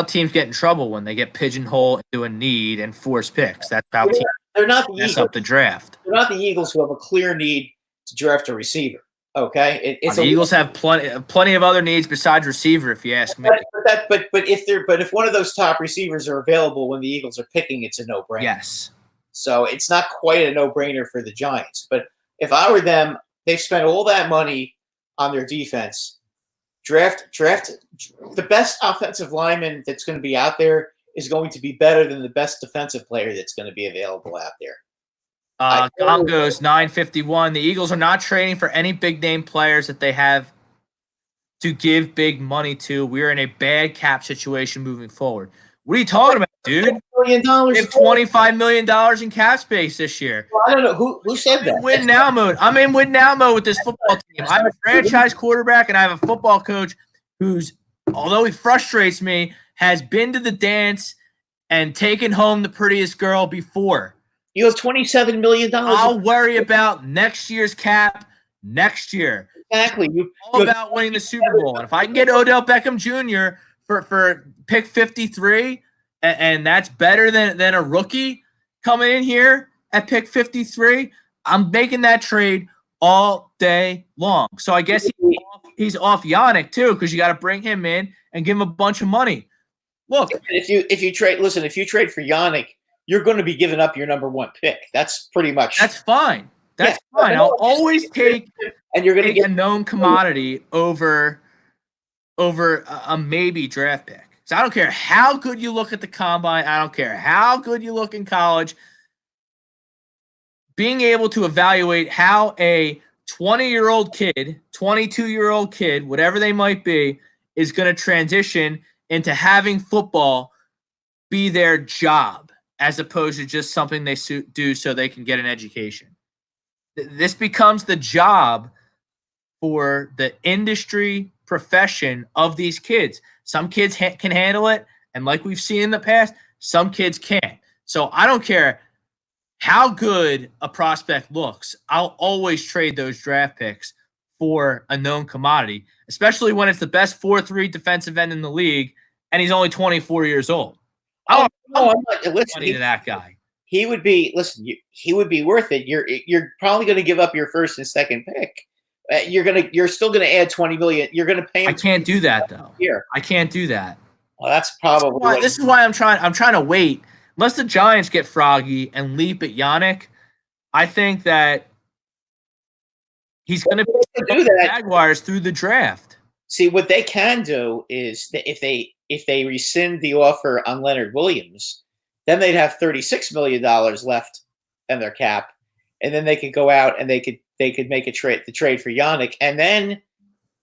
teams get in trouble when they get pigeonholed into a need and force picks. That's how teams mess up the draft. They're not the Eagles who have a clear need to draft a receiver. Okay, the Eagles have plenty of other needs besides receiver, if you ask me. But if one of those top receivers are available when the Eagles are picking, it's a no-brainer. Yes. So it's not quite a no-brainer for the Giants. But if I were them, they've spent all that money on their defense. Draft the best offensive lineman that's going to be out there is going to be better than the best defensive player that's going to be available out there. Dom goes 951. The Eagles are not trading for any big name players that they have to give big money to. We're in a bad cap situation moving forward. What are you talking about, dude? $1 million. We have $25 million in cap space this year. Well, I don't know who said that. Win now mode. I'm in win now mode with this football team. I'm a franchise quarterback, and I have a football coach who's, although he frustrates me, has been to the dance and taken home the prettiest girl before. You have $27 million. I'll worry about next year's cap next year. Exactly. All about winning the Super Bowl. And if I can get Odell Beckham Jr. for pick 53, and that's better than a rookie coming in here at pick 53, I'm making that trade all day long. So I guess he's off Yannick too, because you got to bring him in and give him a bunch of money. Look, if you trade for Yannick, you're going to be giving up your number 1 pick. That's pretty much. That's fine. That's fine. I'll always take and you're going to get a known commodity over a maybe draft pick. So I don't care how good you look at the combine. I don't care how good you look in college. Being able to evaluate how a 20-year-old kid, 22-year-old kid, whatever they might be, is going to transition into having football be their job as opposed to just something they do so they can get an education. This becomes the job for the industry profession of these kids. Some kids can handle it, and like we've seen in the past, some kids can't. So I don't care how good a prospect looks. I'll always trade those draft picks for a known commodity, especially when it's the best 4-3 defensive end in the league, and he's only 24 years old. I'm not listening to that guy. He would be worth it. You're probably going to give up your first and second pick. You're still going to add $20 million. You're going to pay him. I can't do that though. Here, I can't do that. Well, that's probably this is why I'm trying to wait. Unless the Giants get froggy and leap at Yannick, I think that he's going to do the Jaguars through the draft. See, what they can do is that if they rescind the offer on Leonard Williams, then they'd have $36 million left in their cap, and then they could go out and they could make the trade for Yannick, and then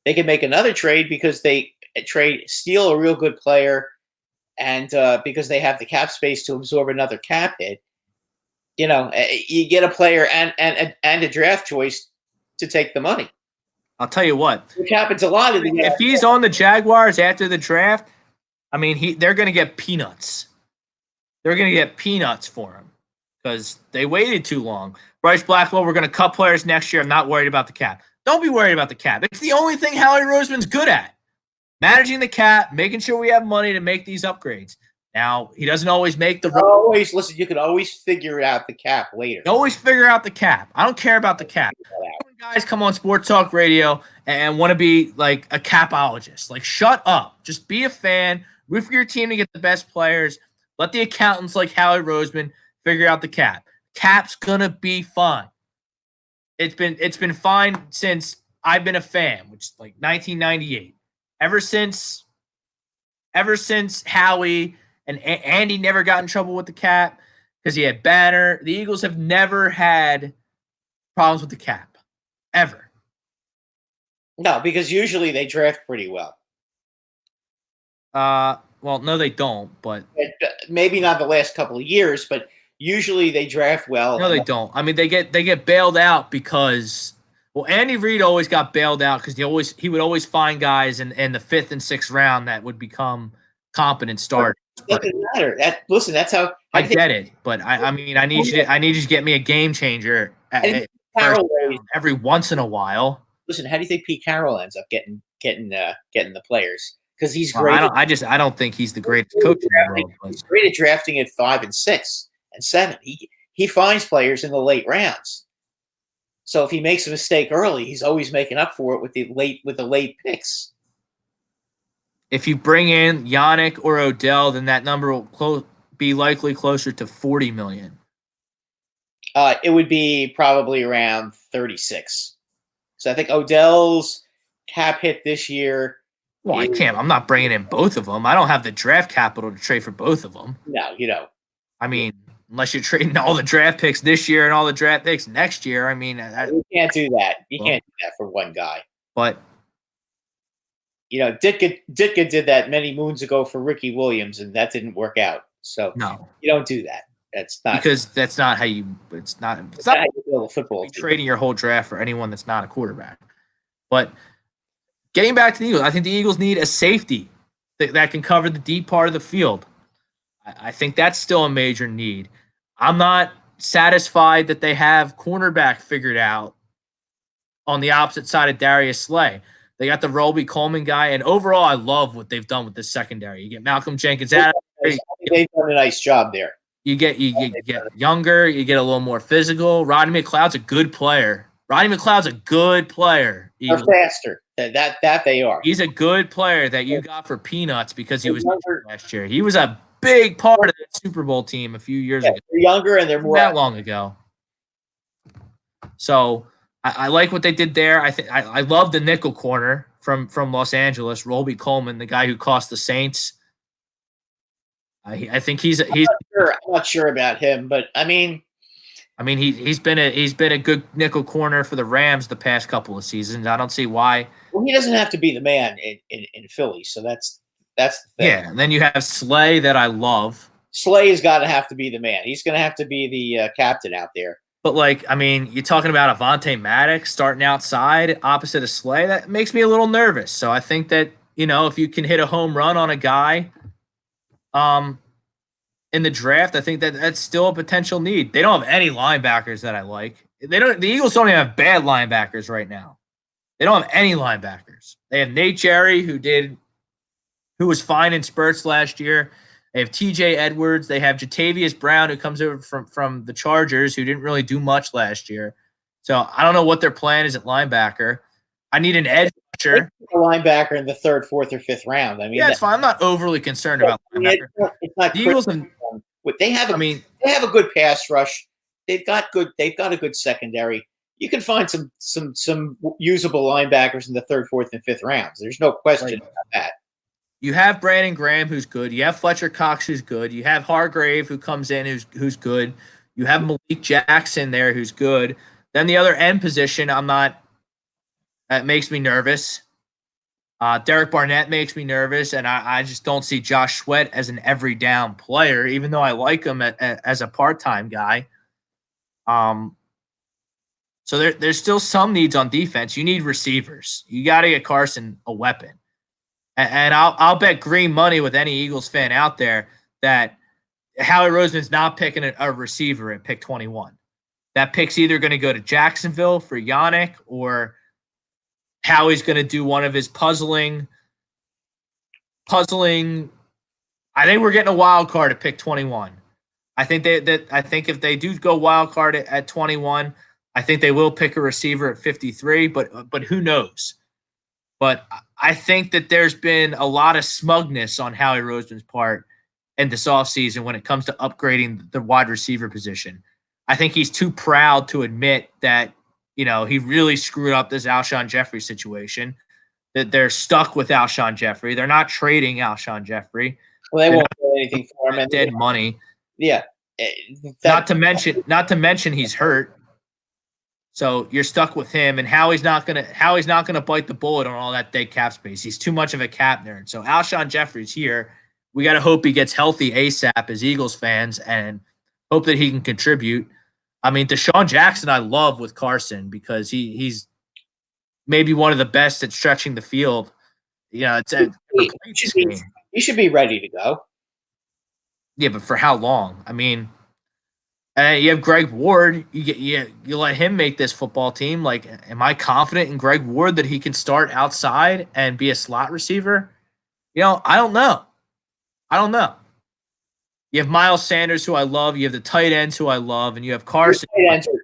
they could make another trade because they steal a real good player, and because they have the cap space to absorb another cap hit. You know, you get a player and a draft choice to take the money. I'll tell you what. Which happens a lot. If he's on the Jaguars after the draft, I mean, they're going to get peanuts. They're going to get peanuts for him because they waited too long. Bryce Blackwell, we're going to cut players next year. I'm not worried about the cap. Don't be worried about the cap. It's the only thing Howie Roseman's good at. Managing the cap, making sure we have money to make these upgrades. Now, he doesn't always make the listen, you can always figure out the cap later. You always figure out the cap. I don't care about the cap. When guys come on Sports Talk Radio and want to be like a capologist, like shut up. Just be a fan. Root for your team to get the best players. Let the accountants like Howie Roseman figure out the cap. Cap's gonna be fine. It's been fine since I've been a fan, which is like 1998. Ever since Howie and Andy never got in trouble with the cap because he had Banner. The Eagles have never had problems with the cap, ever. No, because usually they draft pretty well. Well, no, they don't. But maybe not the last couple of years, but usually they draft well. No, they don't. I mean, they get bailed out because. Well, Andy Reid always got bailed out because he would always find guys in the 5th and 6th round that would become competent starters. It doesn't matter. That's how I get it. But I mean, I need you to get me a game changer every once in a while. Listen, how do you think Pete Carroll ends up getting the players? Because he's great. I don't think he's the greatest coach in the world. He's great at drafting at 5 and 6 and 7. He finds players in the late rounds. So if he makes a mistake early, he's always making up for it with the late picks. If you bring in Yannick or Odell, then that number will be likely closer to $40 million. It would be probably around 36. So I think Odell's cap hit this year. Well, I can't. I'm not bringing in both of them. I don't have the draft capital to trade for both of them. No, you don't. I mean, unless you're trading all the draft picks this year and all the draft picks next year. I mean, you can't do that. You can't do that for one guy. But Ditka did that many moons ago for Ricky Williams, and that didn't work out. So no, you don't do that. That's not because that's not how you. It's not how you build a football team. Trading your whole draft for anyone that's not a quarterback. But getting back to the Eagles, I think the Eagles need a safety that can cover the deep part of the field. I think that's still a major need. I'm not satisfied that they have cornerback figured out on the opposite side of Darius Slay. They got the Roby Coleman guy, and overall, I love what they've done with this secondary. You get Malcolm Jenkins out. They've done a nice job there. You get younger. You get a little more physical. Rodney McLeod's a good player. They're faster. That they are. He's a good player that you got for peanuts because he was younger last year. He was a big part of that Super Bowl team a few years ago. They're younger and they're more that long ago. So I like what they did there. I love the nickel corner from Los Angeles, Roby Coleman, the guy who cost the Saints. I think he's. I'm not sure about him, but I mean, he's been a good nickel corner for the Rams the past couple of seasons. I don't see why. Well, he doesn't have to be the man in Philly, so that's the thing. Yeah, and then you have Slay that I love. Slay has got to have to be the man. He's going to have to be the captain out there. But you're talking about Avonte Maddox starting outside opposite of Slay. That makes me a little nervous. So I think that if you can hit a home run on a guy, in the draft, I think that's still a potential need. They don't have any linebackers that I like. The Eagles don't even have bad linebackers right now. They don't have any linebackers. They have Nate Jerry, who was fine in spurts last year. They have TJ Edwards. They have Jatavius Brown, who comes over from the Chargers, who didn't really do much last year. So I don't know what their plan is at linebacker. I need an edge rusher. A linebacker in the third, fourth, or fifth round. It's fine. I'm not overly concerned about linebacker. It's not the Eagles. They have a good pass rush. They've got a good secondary. You can find some usable linebackers in the third, fourth, and fifth rounds. There's no question about that. You have Brandon Graham, who's good. You have Fletcher Cox, who's good. You have Hargrave, who comes in, who's good. You have Malik Jackson there, who's good. Then the other end position, that makes me nervous. Derek Barnett makes me nervous, and I just don't see Josh Sweat as an every down player, even though I like him as a part-time guy. So there's still some needs on defense. You need receivers. You got to get Carson a weapon. And I'll bet green money with any Eagles fan out there that Howie Roseman's not picking a receiver at pick 21. That pick's either going to go to Jacksonville for Yannick, or Howie's going to do one of his puzzling. I think we're getting a wild card at pick 21. I think if they do go wild card at 21, I think they will pick a receiver at 53. But who knows? But I think that there's been a lot of smugness on Howie Roseman's part in this offseason when it comes to upgrading the wide receiver position. I think he's too proud to admit that, he really screwed up this Alshon Jeffrey situation, that they're stuck with Alshon Jeffrey. They're not trading Alshon Jeffrey. Well, they won't do anything for him. Dead money. Yeah. Not to mention he's hurt. So you're stuck with him, and Howie's not gonna bite the bullet on all that dead cap space. He's too much of a cap nerd. So Alshon Jeffrey's here. We gotta hope he gets healthy ASAP as Eagles fans, and hope that he can contribute. Deshaun Jackson I love with Carson because he's maybe one of the best at stretching the field. He should be ready to go. Yeah, but for how long? You have Greg Ward. You let him make this football team. Am I confident in Greg Ward that he can start outside and be a slot receiver? I don't know. You have Miles Sanders, who I love. You have the tight ends, who I love, and you have Carson.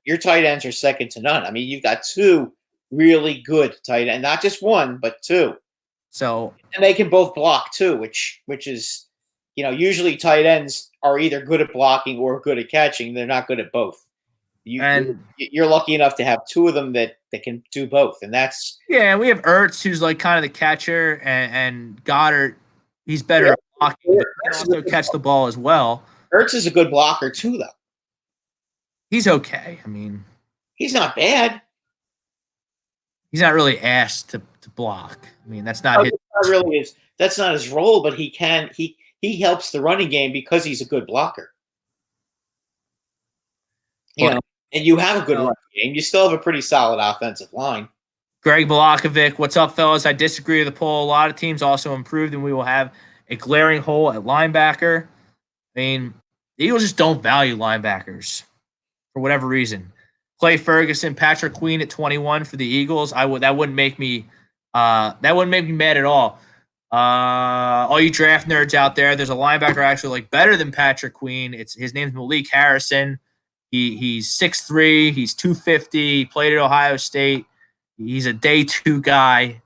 Your tight ends are second to none. You've got two really good tight ends, not just one, but two. So, and they can both block too, which is, usually tight ends are either good at blocking or good at catching. They're not good at both. You're lucky enough to have two of them that can do both, and that's and we have Ertz, who's kind of the catcher, and Goddard. He's better at blocking, but he can also catch the ball as well. Ertz is a good blocker too, though. He's okay. I mean, he's not bad. He's not really asked to block. I mean, that's not his. Not really his. That's not his role, but he helps the running game because he's a good blocker. You know, and you have a good running game. You still have a pretty solid offensive line. Greg Malakovic, what's up, fellas? I disagree with the poll. A lot of teams also improved, and we will have a glaring hole at linebacker. I mean, the Eagles just don't value linebackers for whatever reason. Clay Ferguson, Patrick Queen at 21 for the Eagles. That wouldn't make me mad at all. All you draft nerds out there, there's a linebacker actually better than Patrick Queen. His name's Malik Harrison. He's 6'3", he's 250, he played at Ohio State. He's a day 2 guy.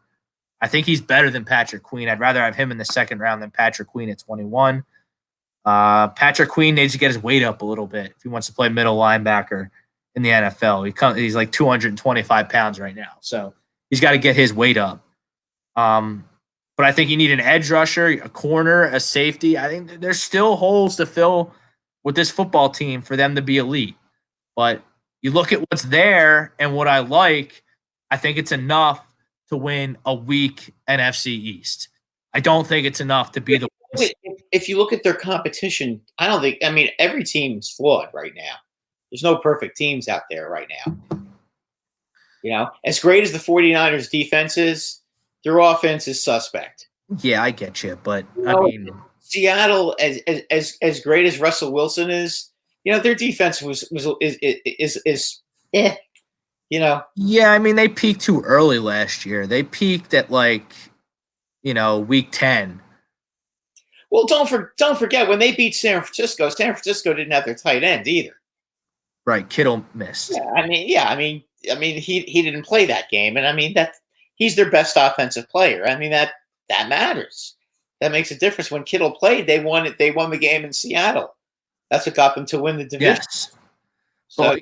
I think he's better than Patrick Queen. I'd rather have him in the second round than Patrick Queen at 21. Patrick Queen needs to get his weight up a little bit if he wants to play middle linebacker in the NFL. He's like 225 pounds right now, so he's got to get his weight up. But I think you need an edge rusher, a corner, a safety. I think there's still holes to fill with this football team for them to be elite. But you look at what's there and what I like, I think it's enough to win a weak NFC East. I don't think it's enough to be the ones. If you look at their competition, every team's flawed right now. There's no perfect teams out there right now. You know, as great as the 49ers defense is, their offense is suspect. Yeah, I get you, but Seattle, as great as Russell Wilson is, their defense is you know. Yeah, I mean, they peaked too early last year. They peaked at week 10. Well, don't forget when they beat San Francisco didn't have their tight end either. Right, Kittle missed. He didn't play that game, and he's their best offensive player. That matters. That makes a difference. When Kittle played, they won the game in Seattle. That's what got them to win the division. Yes. So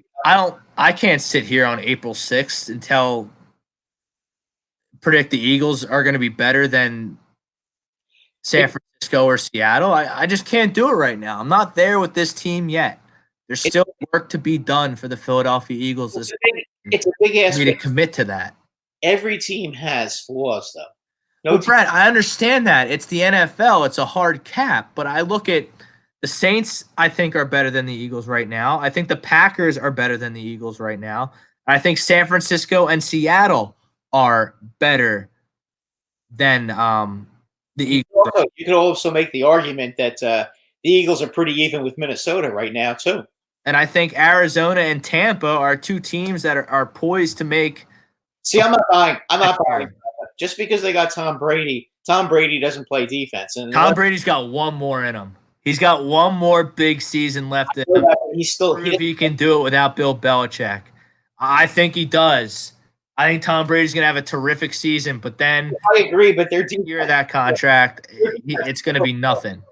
I can't sit here on April 6th and predict the Eagles are going to be better than San Francisco or Seattle. I just can't do it right now. I'm not there with this team yet. There's still work to be done for the Philadelphia Eagles. It's a big ass. We need to commit to that. Every team has flaws, though. Brett, I understand that. It's the NFL. It's a hard cap. But I look at the Saints, I think, are better than the Eagles right now. I think the Packers are better than the Eagles right now. I think San Francisco and Seattle are better than the Eagles. You could also make the argument that the Eagles are pretty even with Minnesota right now, too. And I think Arizona and Tampa are two teams that are poised to make. See, I'm not buying. Just because they got Tom Brady doesn't play defense. And Tom Brady's got one more in him. He's got one more big season left in him. He can do it without Bill Belichick. I think he does. I think Tom Brady's going to have a terrific season, but then I agree. But their year of that contract, it's going to be nothing.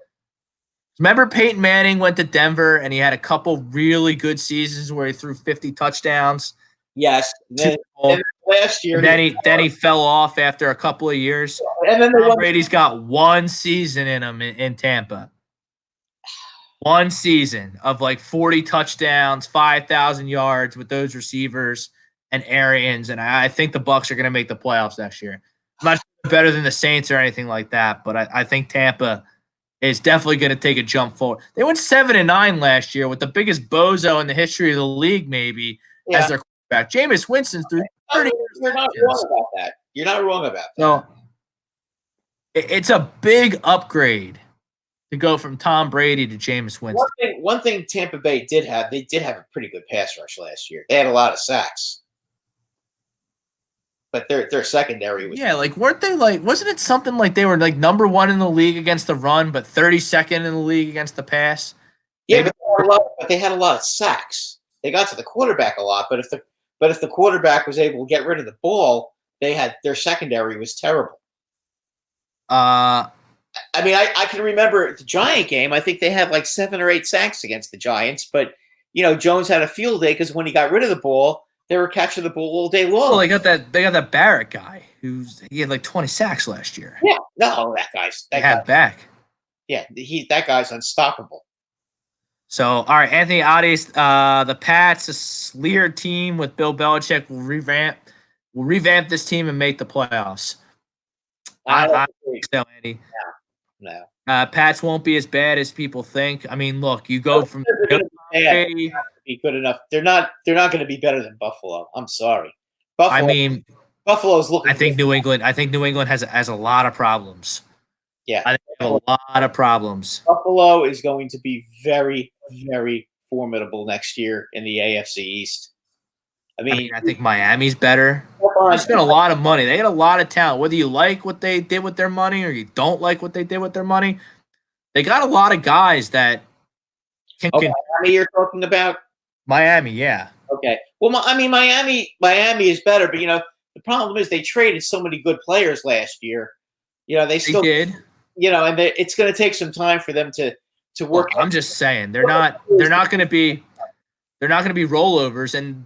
Remember Peyton Manning went to Denver and he had a couple really good seasons where he threw 50 touchdowns. Yes. Then last year, then he fell off after a couple of years. And then Tom Brady's got one season in him in Tampa. One season of 40 touchdowns, 5,000 yards with those receivers and Arians, and I think the Bucs are going to make the playoffs next year. I'm not sure better than the Saints or anything like that, but I think Tampa is definitely going to take a jump forward. They went 7-9 last year with the biggest bozo in the history of the league, maybe, as their quarterback. Jameis Winston threw 30 You're not wrong about that. You're not wrong about that. So it's a big upgrade to go from Tom Brady to Jameis Winston. One thing Tampa Bay did have a pretty good pass rush last year. They had a lot of sacks. But their secondary was weren't they wasn't it something like they were number 1 in the league against the run, but 32nd in the league against the pass? Yeah, but they had a lot of sacks. They got to the quarterback a lot, but if the quarterback was able to get rid of the ball, their secondary was terrible. I can remember the Giant game. I think they had 7 or 8 sacks against the Giants, but Jones had a field day because when he got rid of the ball, they were catching the ball all day long. Well, they got that Barrett guy he had 20 sacks last year. Yeah, no, that guy's back. Yeah, that guy's unstoppable. So, all right, Anthony Addis, the Pats, a sleared team with Bill Belichick, will revamp this team and make the playoffs. I don't I think think so, Andy. no. Pats won't be as bad as people think. I mean, look, you go from They're going to be bad. Brady. Be good enough. They're not going to be better than Buffalo. I'm sorry. I mean, Buffalo's looking. I think New England has a lot of problems. Yeah, I think they have a lot of problems. Buffalo is going to be very, very formidable next year in the AFC East. I mean, I think Miami's better. They spent a lot of money. They had a lot of talent. Whether you like what they did with their money or you don't like what they did with their money, they got a lot of guys that can. Miami, you're talking about Miami, yeah. Okay. Well, Miami is better, but the problem is they traded so many good players last year. They still did. And it's going to take some time for them to work. I'm just saying they're not going to be rollovers, and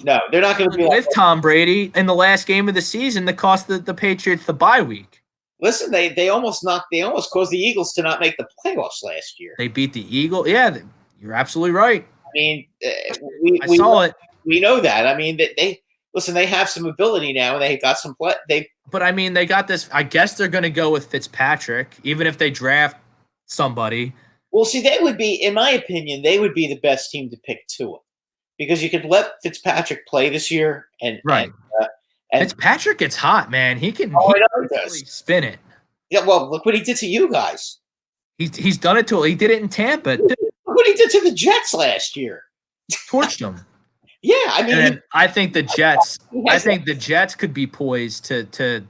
no, they're not going to be with Tom Brady in the last game of the season that cost the Patriots the bye week. Listen, they almost caused the Eagles to not make the playoffs last year. They beat the Eagles. Yeah, you're absolutely right. I mean, I saw it. We know that. I mean, they have some ability now, and they got some play. But I mean, they got this. I guess they're going to go with Fitzpatrick, even if they draft somebody. Well, see, they would be, in my opinion, they would be the best team to pick Tua, because you could let Fitzpatrick play this year, and Fitzpatrick gets hot, man. He can really spin it. Yeah, well, look what he did to you guys. He's done it to. He did it in Tampa. Look what he did to the Jets last year. Torched them. Yeah, I mean, I think the Jets. I think the Jets could be poised to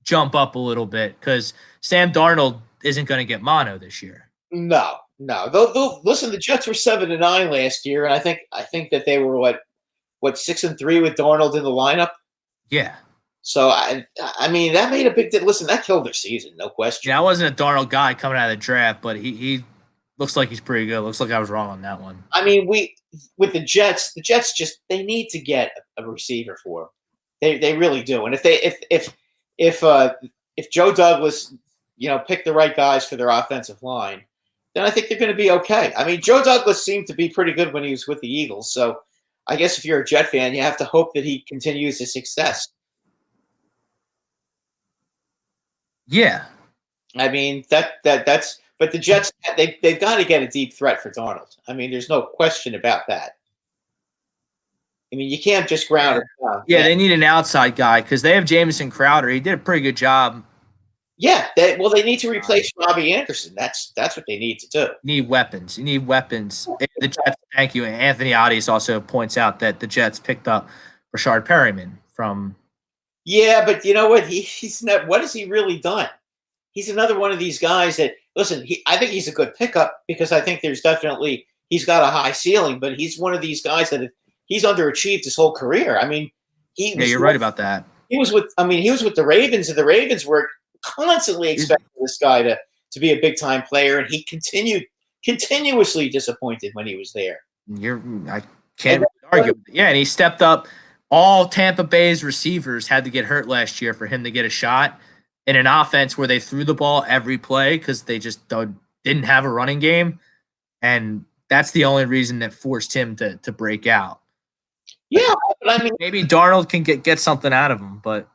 jump up a little bit because Sam Darnold isn't going to get mono this year. No. They'll listen. The Jets were 7-9 last year, and I think that they were what 6-3 with Darnold in the lineup. Yeah. So I mean that made a big deal. Listen, that killed their season, no question. Yeah, I wasn't a Darnold guy coming out of the draft, but he looks like he's pretty good. Looks like I was wrong on that one. I mean, with the Jets just they need to get a receiver for them. They really do. And if Joe Douglas, pick the right guys for their offensive line, then I think they're going to be okay. I mean, Joe Douglas seemed to be pretty good when he was with the Eagles. So I guess if you're a Jet fan, you have to hope that he continues his success. Yeah. I mean, that's but the Jets, they've got to get a deep threat for Darnold. I mean, there's no question about that. I mean, you can't just ground it down. Yeah, they need an outside guy because they have Jamison Crowder. He did a pretty good job. Yeah, they need to replace Robbie Anderson. That's what they need to do. You need weapons. The Jets, thank you. And Anthony Addis also points out that the Jets picked up Rashard Perryman from. Yeah, but you know what? He's not. What has he really done? He's another one of these guys that listen. I think he's a good pickup because I think he's got a high ceiling, but he's one of these guys that he's underachieved his whole career. I mean, you're right about that. He was with the Ravens, and the Ravens were constantly expecting this guy to be a big time player, and he continuously disappointed when he was there. I can't argue. Yeah, and he stepped up. All Tampa Bay's receivers had to get hurt last year for him to get a shot in an offense where they threw the ball every play because they just didn't have a running game, and that's the only reason that forced him to break out. Yeah, but I mean, maybe Darnold can get something out of him, but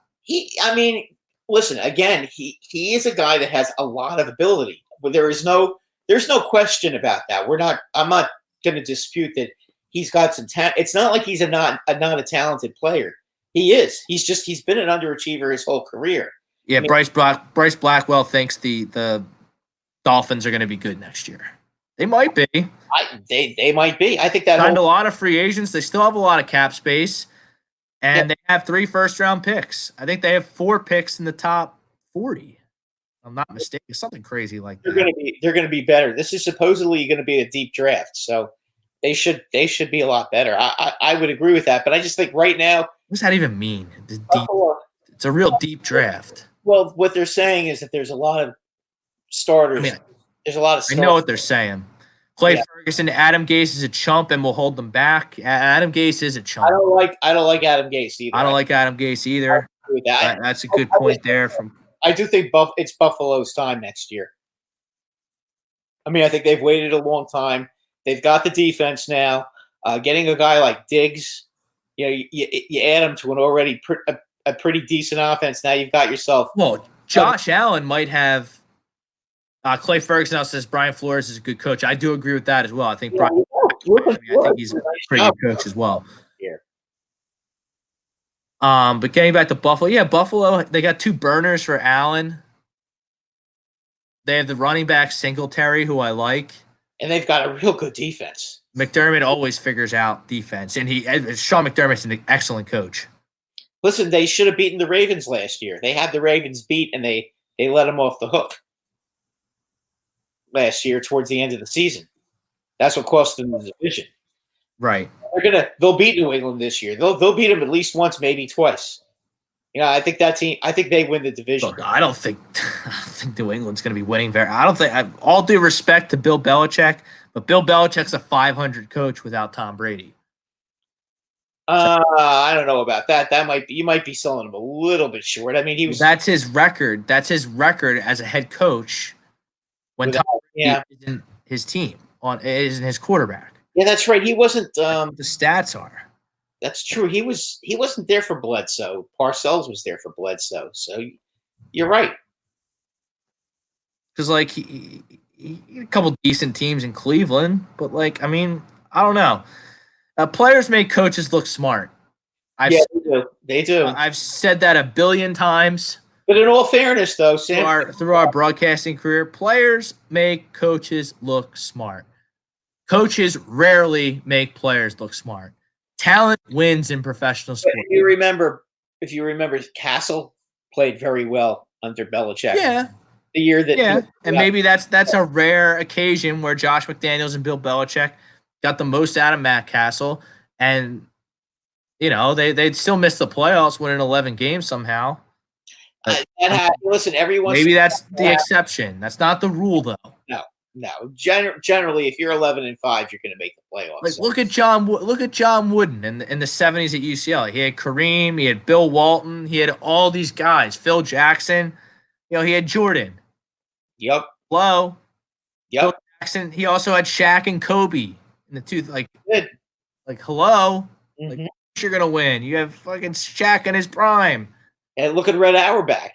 listen, again, he is a guy that has a lot of ability. But there's no question about that. I'm not going to dispute that he's got some talent. It's not like he's not a talented player. He is. He's been an underachiever his whole career. Yeah, Bryce Blackwell thinks the Dolphins are going to be good next year. They might be. They might be. I think that signed a lot of free agents. They still have a lot of cap space. And they have 3 first-round picks. I think they have 4 picks in the top 40. If I'm not mistaken. Something crazy like that. They're going to be better. This is supposedly going to be a deep draft, so they should be a lot better. I would agree with that, but I just think right now. What does that even mean? It's a real deep draft. Well, what they're saying is that there's a lot of starters. There's a lot of starters. I know what they're saying. Clay Ferguson, Adam Gase is a chump and will hold them back. Adam Gase is a chump. I don't like Adam Gase either. I don't like Adam Gase either. With that. That's a good point there. I do think it's Buffalo's time next year. I mean, I think they've waited a long time. they've got the defense now. Getting a guy like Diggs, you add him to an already a pretty decent offense. Now you've got yourself. Well, Josh Allen might have. Clay Ferguson now says Brian Flores is a good coach. I do agree with that as well. I think I think he's a pretty good coach as well. Here. But getting back to Buffalo, Buffalo, they got 2 burners for Allen. They have the running back Singletary, who I like. And they've got a real good defense. McDermott always figures out defense, and Sean McDermott's an excellent coach. Listen, they should have beaten the Ravens last year. They had the Ravens beat, and they let them off the hook last year towards the end of the season. That's what cost them the division. Right. They'll beat New England this year. They'll beat them at least once, maybe twice. I think that team. I think they win the division. Look, I don't think New England's going to be winning very. I don't think. All due respect to Bill Belichick, but Bill Belichick's a 500 coach without Tom Brady. I don't know about that. You might be selling him a little bit short. I mean, he was. That's his record. That's his record as a head coach when Tom Brady isn't his team isn't his quarterback. Yeah, that's right. He wasn't. The stats are. That's true. He wasn't there for Bledsoe. Parcells was there for Bledsoe. So you're right. Because he had a couple decent teams in Cleveland, but I don't know. Players make coaches look smart. They do. I've said that a billion times. But in all fairness, though, Sam, through our broadcasting career, players make coaches look smart. Coaches rarely make players look smart. Talent wins in professional sports. If you remember, Castle played very well under Belichick. Yeah. The year that and maybe that's a rare occasion where Josh McDaniels and Bill Belichick got the most out of Matt Castle, and they'd still miss the playoffs, winning 11 games somehow. Listen, everyone. Maybe that's the exception. That's not the rule, though. No. Generally, if you're 11-5, you're going to make the playoffs. Look at John Wooden in the 70s at UCLA. He had Kareem, he had Bill Walton, he had all these guys. Phil Jackson, he had Jordan. Yep. Hello. Yep. Phil Jackson. He also had Shaq and Kobe in the two. Hello. Mm-hmm. You're gonna win. You have fucking Shaq in his prime. And look at Red Auerbach.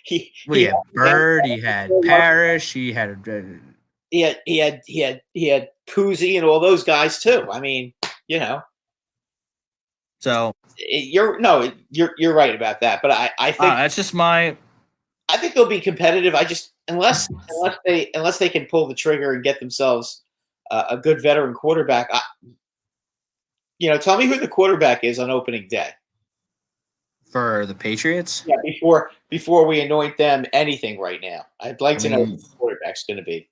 He had Bird. He had Parrish. He had Cousy and all those guys too. I mean, So you're right about that. But I think that's just my. I think they'll be competitive. Unless they can pull the trigger and get themselves a good veteran quarterback. Tell me who the quarterback is on opening day. For the Patriots? Yeah, before we anoint them anything right now. I'd like to know who the quarterback's going to be.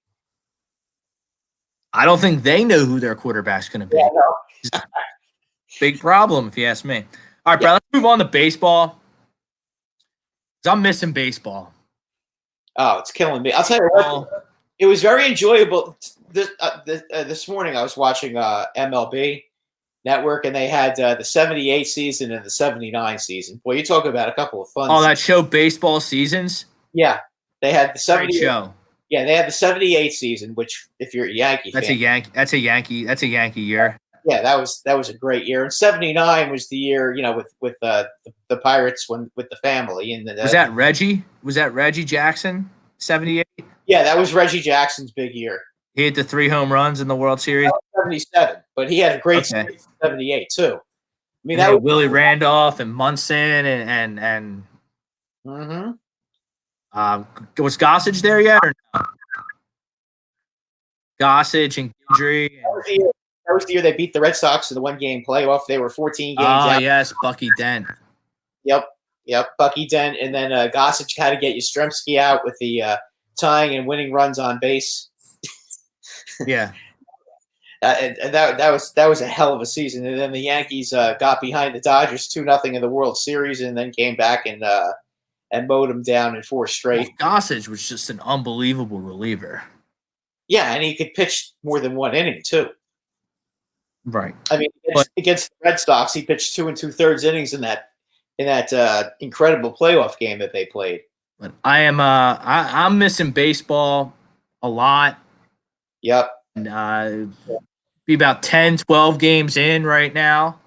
I don't think they know who their quarterback's going to be. Yeah, no. Big problem, if you ask me. All right, Brad, let's move on to baseball. I'm missing baseball. Oh, it's killing me. I'll tell you what. It was very enjoyable. This morning I was watching MLB Network, and they had the 78 season and the 79 season. Boy, you talk about a couple of fun. Oh, that show Baseball Seasons? Yeah. They had the 78 show. Yeah, they had the 78 season, which if you're a Yankee That's fan. That's a Yankee year. Yeah, that was a great year. And 79 was the year, with the Pirates with the family. And was that Reggie? Was that Reggie Jackson? 78? Yeah, that was Reggie Jackson's big year. He hit the 3 home runs in the World Series. 77, but he had a great season in 78 too. I mean, that was Willie Randolph and Munson and mm-hmm. Was Gossage there yet or no? Gossage and Guidry. That was the year they beat the Red Sox in the 1-game playoff. They were 14 games out. Yes, Bucky Dent. Yep, Bucky Dent, and then Gossage had to get Yastrzemski out with the tying and winning runs on base. Yeah. And that was a hell of a season. And then the Yankees got behind the Dodgers 2-0 in the World Series, and then came back and mowed them down in 4 straight. Well, Gossage was just an unbelievable reliever. Yeah, and he could pitch more than 1 inning too. Right. I mean, against the Red Sox, he pitched 2 2/3 innings in that incredible playoff game that they played. But I'm missing baseball a lot. Yep. Be about 10, 12 games in right now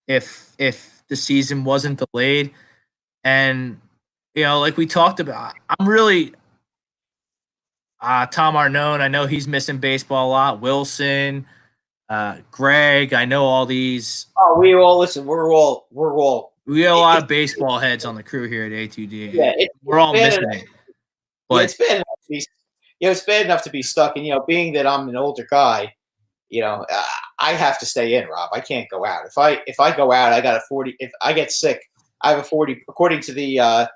if the season wasn't delayed. And, like we talked about, I'm really Tom Arnone, I know he's missing baseball a lot. Wilson, Greg, I know all these. Oh, we all listen. We got a lot of baseball heads on the crew here at A2D. Yeah, we're all missing it. But it's bad enough to be, it's bad enough to be stuck. And being that I'm an older guy, I have to stay in, Rob. I can't go out. If I go out, I got a 40. If I get sick, I have a 40. According to the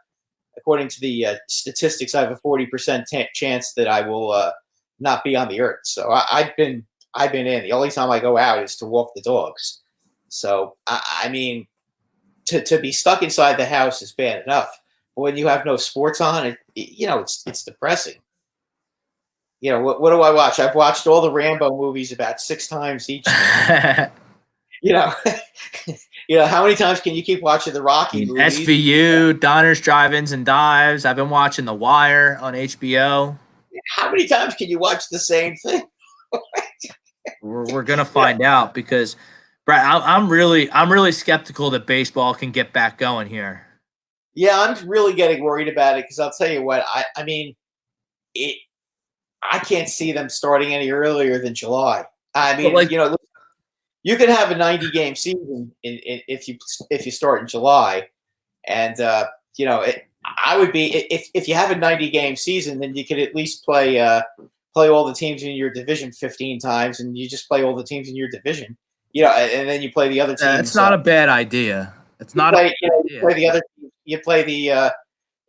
statistics, I have a 40% chance that I will not be on the earth. So I've been in. The only time I go out is to walk the dogs. So I mean, to be stuck inside the house is bad enough. But when you have no sports on, it's depressing. What do I watch? I've watched all the Rambo movies about 6 times each. How many times can you keep watching the Rocky movies? SVU, Diners, Drive-Ins, and Dives. I've been watching The Wire on HBO. How many times can you watch the same thing? We're gonna find out because, Brad, I'm really skeptical that baseball can get back going here. Yeah, I'm really getting worried about it because I'll tell you what, I mean, I can't see them starting any earlier than July. I mean, you could have a 90-game season if you start in July, and I would be if you have a 90-game season, then you could at least play all the teams in your division 15 times, and you just play all the teams in your division, and then you play the other teams. It's not a bad idea. It's not. You play the other. You play the.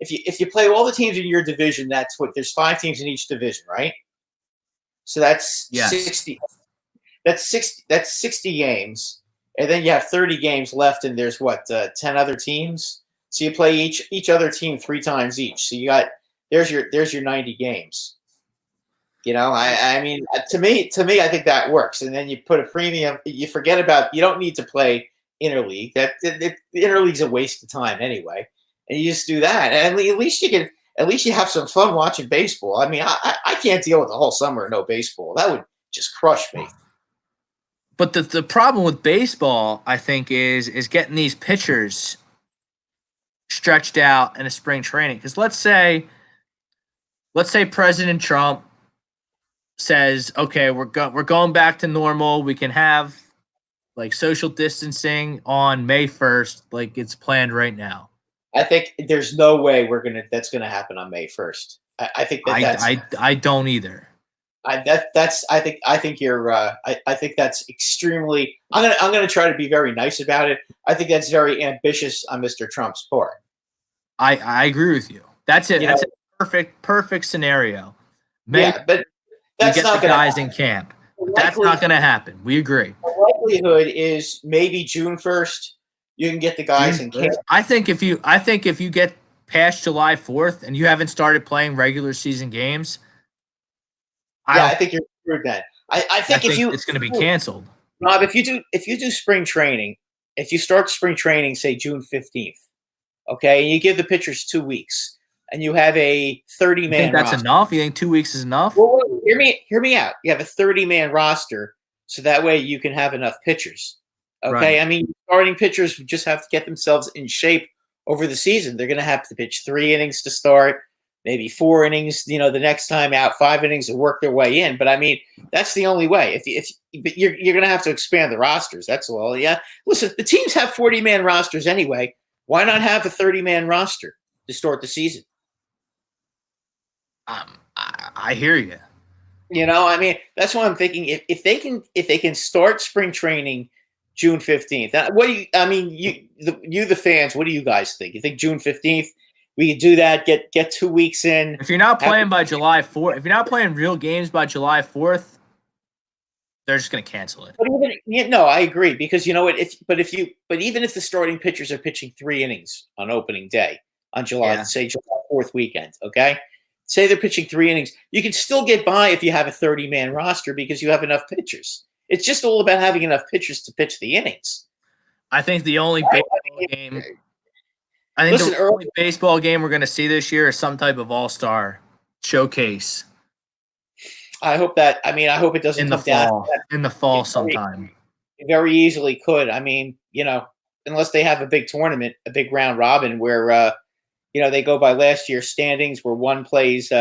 If you play all the teams in your division, that's what. There's 5 teams in each division, right? So that's 60. That's 60 games, and then you have 30 games left, and there's 10 other teams. So you play each other team 3 times each. So you got there's your 90 games. I mean, to me, I think that works. And then you put a premium. You forget about. You don't need to play interleague. The interleague's a waste of time anyway. And you just do that, and at least you have some fun watching baseball. I mean, I can't deal with the whole summer of no baseball. That would just crush me. But the problem with baseball, I think, is getting these pitchers stretched out in a spring training. Because let's say President Trump says, okay, we're going back to normal. We can have social distancing on May 1st, like it's planned right now. I think there's no way that's gonna happen on May 1st. I think I don't either. I think you're. I think that's extremely. I'm gonna try to be very nice about it. I think that's very ambitious on Mr. Trump's part. I agree with you. That's it. That's a perfect scenario. But that's you get not the gonna guys happen. in camp. That's not going to happen. We agree. The likelihood is maybe June 1st. You can get the guys in camp. I think if you get past July 4th and you haven't started playing regular season games, I think you're screwed then. I think it's going to be canceled. Rob, if you do spring training, if you start spring training, say June 15th, okay, and you give the pitchers 2 weeks, and you have a 30-man. You think that's enough? You think 2 weeks is enough? Well, hear me out. You have a 30-man roster, so that way you can have enough pitchers. Okay, right. I mean, starting pitchers just have to get themselves in shape over the season. They're going to have to pitch 3 innings to start, maybe 4 innings. The next time out, 5 innings to work their way in. But I mean, that's the only way. But you're going to have to expand the rosters. That's all. Yeah. Listen, the teams have 40-man rosters anyway. Why not have a 30-man roster to start the season? I hear you. I mean, that's why I'm thinking if they can start spring training June 15th. The fans, what do you guys think? You think June 15th we could do that? Get 2 weeks in. If you're not playing by July 4th, if you're not playing real games by July 4th, they're just going to cancel it. No, I agree because you know what? Even if the starting pitchers are pitching 3 innings on opening day on July 4th weekend, okay. Say they're pitching 3 innings. You can still get by if you have a 30-man roster because you have enough pitchers. It's just all about having enough pitchers to pitch the innings. I think the only baseball game we're going to see this year is some type of all-star showcase. I hope it doesn't in the come down to fall. that. In the fall It very, sometime. it very easily could. I mean, unless they have a big tournament, a big round robin where they go by last year's standings where one plays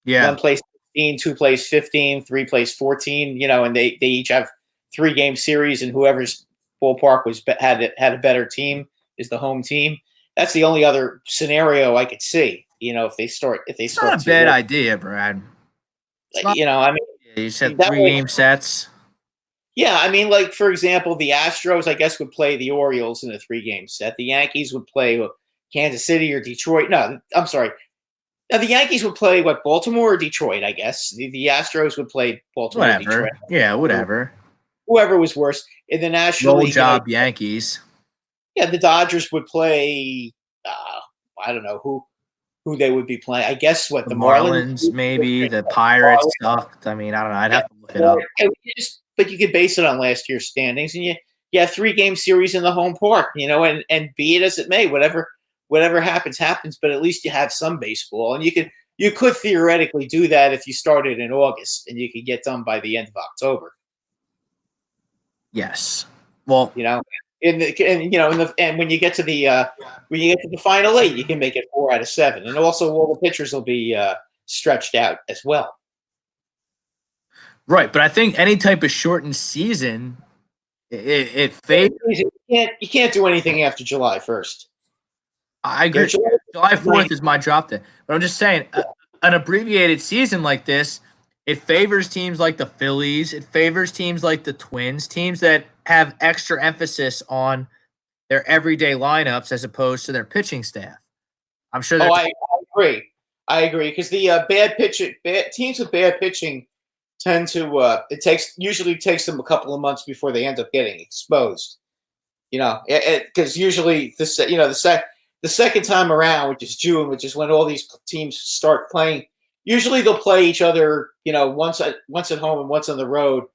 Yeah. 16, two plays 15, three plays 14, and they each have 3-game series, and whoever's ballpark had a better team is the home team. That's the only other scenario I could see. If they start It's not a too bad early. idea, Brad. It's not, I mean, you said that way, 3-game sets. yeah, I mean, like for example, the Astros, I guess, would play the Orioles in a 3-game set. The Yankees would play Kansas City or Detroit. No, I'm sorry. Now the Yankees would play Baltimore or Detroit, I guess. The Astros would play Baltimore or Whatever. Detroit. Yeah, whatever. Whoever was worse. And then nationally, Roll job Yankees. yeah, the Dodgers would play. I don't know who they would be playing. I guess The the Marlins, maybe. The Pirates sucked. I mean, I don't know. I'd have to look it up. But you could base it on last year's standings, and you have 3-game series in the home park, and be it as it may, whatever happens. But at least you have some baseball, and you could theoretically do that if you started in August, and you could get done by the end of October. Yes. Well, and when you get to the final 8, you can make it 4 out of 7, and also all the pitchers will be stretched out as well. right, but I think any type of shortened season, it favors. You can't do anything after July 1st. I agree. July 4th is my drop day, but I'm just saying, an abbreviated season like this, it favors teams like the Phillies. It favors teams like the Twins, teams that have extra emphasis on their everyday lineups as opposed to their pitching staff. I'm sure. I agree. I agree because the teams with bad pitching tend to. Usually takes them a couple of months before they end up getting exposed. Because usually the second time around, which is June, which is when all these teams start playing. Usually they'll play each other, once at home and once on the road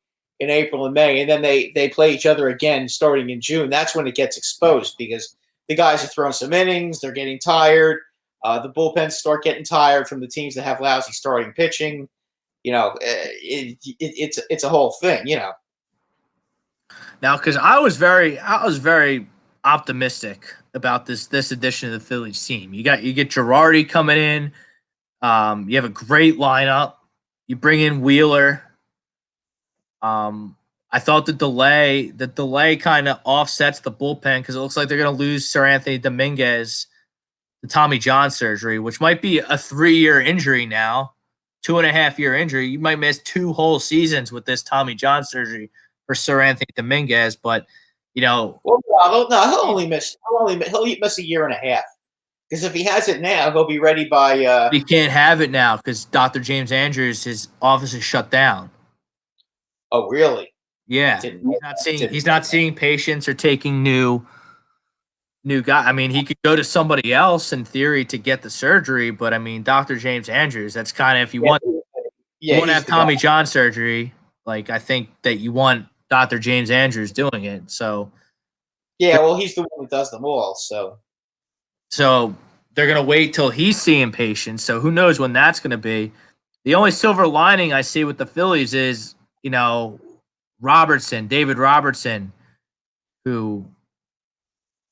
in April and May, and then they play each other again starting in June. That's when it gets exposed because the guys are throwing some innings, they're getting tired. The bullpens start getting tired from the teams that have lousy starting pitching. It's a whole thing. Now, because I was very optimistic about this edition of the Phillies team. You get Girardi coming in. You have a great lineup. You bring in Wheeler. I thought the delay kind of offsets the bullpen because it looks like they're going to lose Sir Anthony Dominguez to Tommy John surgery, which might be a 3-year injury now, 2.5-year injury. You might miss 2 whole seasons with this Tommy John surgery for Sir Anthony Dominguez, but Well, no, he'll miss a year and a half. Because if he has it now, he'll be ready by. He can't have it now because Dr. James Andrews, his office is shut down. Oh, really? Yeah, he's not seeing patients or taking new guy. I mean, he could go to somebody else in theory to get the surgery, but I mean, Dr. James Andrews. That's kind of if you want to have Tommy John surgery. Like I think that you want Dr. James Andrews doing it. So. Yeah, well, he's the one that does them all. So they're going to wait till he's seeing patients. So who knows when that's going to be. The only silver lining I see with the Phillies is, David Robertson, who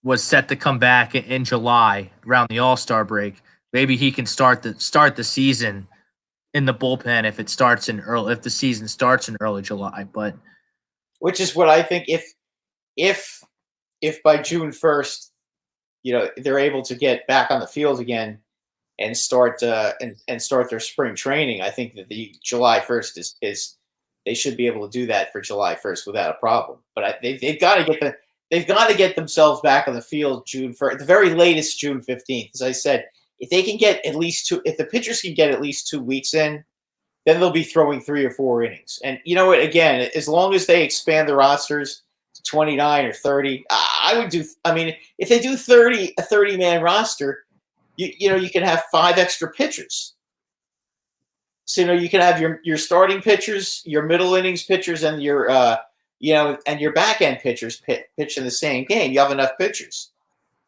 was set to come back in July around the All-Star break. Maybe he can start the season in the bullpen if the season starts in early July. But which is what I think if by June 1st, they're able to get back on the field again and start their spring training. I think that the July 1st is they should be able to do that for July 1st without a problem. But they've got to get themselves back on the field June 1st, at the very latest June 15th. As I said, if they can get if the pitchers can get at least 2 weeks in, then they'll be throwing 3 or 4 innings. And you know what? Again, as long as they expand the rosters 29 or 30. I would do. I mean, if they do a 30-man roster, you can have 5 extra pitchers. So you can have your starting pitchers, your middle innings pitchers, and your and your back end pitchers pitch in the same game. You have enough pitchers.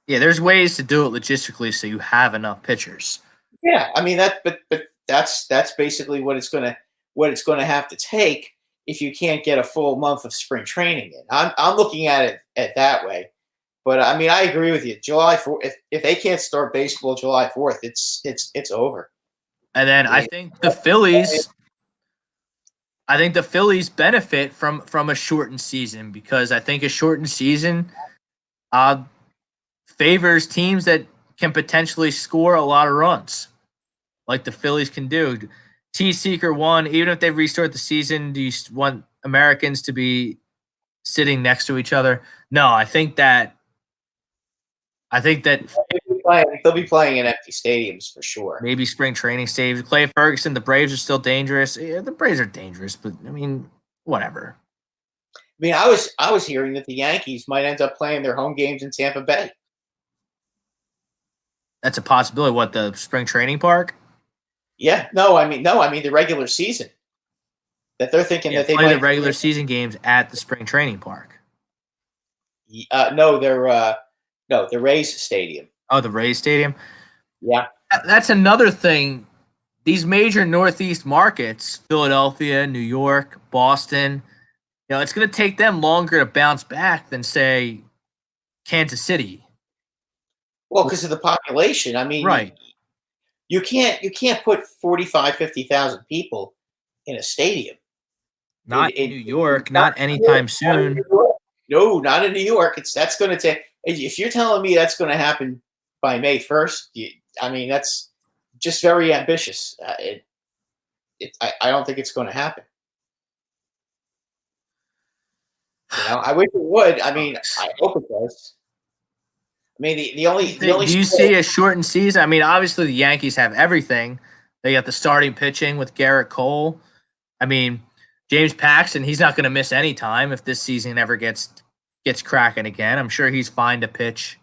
Yeah, there's ways to do it logistically so you have enough pitchers. Yeah, I mean but that's basically what it's gonna what it's going to have to take if you can't get a full month of spring training in. I'm looking at it that way. But I mean, I agree with you. July 4th, if they can't start baseball July 4th, it's over. And then I think the Phillies benefit from a shortened season, because I think a shortened season favors teams that can potentially score a lot of runs, like the Phillies can do. T-Seeker 1, even if they restart the season, do you want Americans to be sitting next to each other? No, I think that they'll be playing in empty stadiums for sure. Maybe spring training stages. Clay Ferguson, the Braves are still dangerous. Yeah, the Braves are dangerous, but I mean, whatever. I mean, I was hearing that the Yankees might end up playing their home games in Tampa Bay. That's a possibility. What, the spring training park? Yeah, no, I mean the regular season. That they're thinking that they play might the regular season games at the spring training park. No, the Rays Stadium. Oh, the Rays Stadium? Yeah. That's another thing. These major Northeast markets, Philadelphia, New York, Boston, it's going to take them longer to bounce back than, say, Kansas City. Well, because of the population. I mean, right. You can't put 45, 50,000 people in a stadium. Not in New York, not anytime soon. No, not in New York. That's going to take. If you're telling me that's going to happen by May 1st, I mean, that's just very ambitious. I don't think it's going to happen. I wish it would. I mean, I hope it does. I mean, the only. Do you see a shortened season? I mean, obviously the Yankees have everything. They got the starting pitching with Garrett Cole. I mean, James Paxton, he's not going to miss any time if this season ever gets cracking again. I'm sure he's fine to pitch.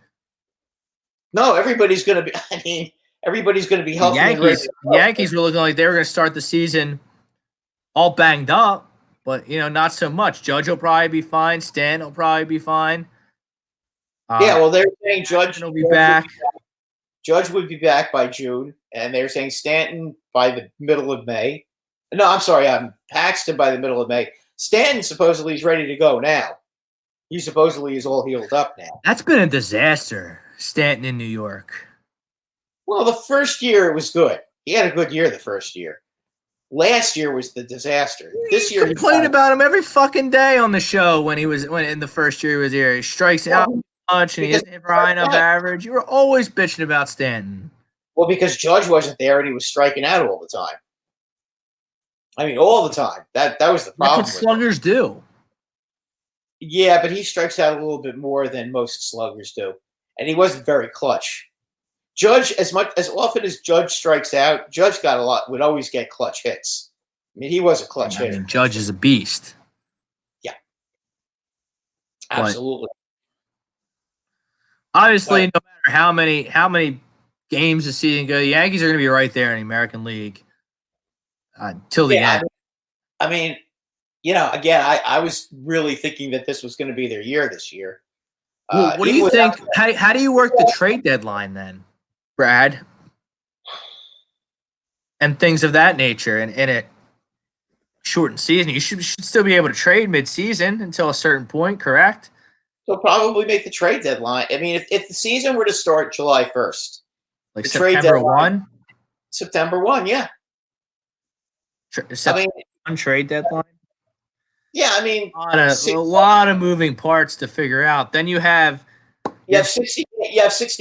No, everybody's going to be. I mean, everybody's going to be healthy. The Yankees were looking like they were going to start the season all banged up, but not so much. Judge will probably be fine. Stan will probably be fine. Yeah, well, they're saying Judge will be back. Judge would be back by June, and they're saying Stanton by the middle of May. No, I'm sorry, Paxton by the middle of May. Stanton supposedly is ready to go now. He supposedly is all healed up now. That's been a disaster, Stanton in New York. Well, the first year it was good. He had a good year the first year. Last year was the disaster. This year, complained about him every fucking day on the show when in the first year he was here. He strikes out much and he doesn't hit for high enough average. You were always bitching about Stanton. Well, because Judge wasn't there and he was striking out all the time. I mean, all the time. That was the problem. That's what sluggers do. Yeah, but he strikes out a little bit more than most sluggers do, and he wasn't very clutch. Judge, as often as Judge strikes out, Judge would always get clutch hits. I mean, he was a clutch hitter. Judge is a beast. Yeah, absolutely. Obviously, no matter how many games the season go, the Yankees are going to be right there in the American League till the end. I mean, again, I was really thinking that this was going to be their year this year. What do you think? How do you work the trade deadline then, Brad? And things of that nature, and in a shortened season, you should still be able to trade mid-season until a certain point, correct? They'll probably make the trade deadline. I mean, if the season were to start July 1st, like September 1? September 1, yeah. Trade deadline? Yeah, I mean, a lot of moving parts to figure out. Then you have 60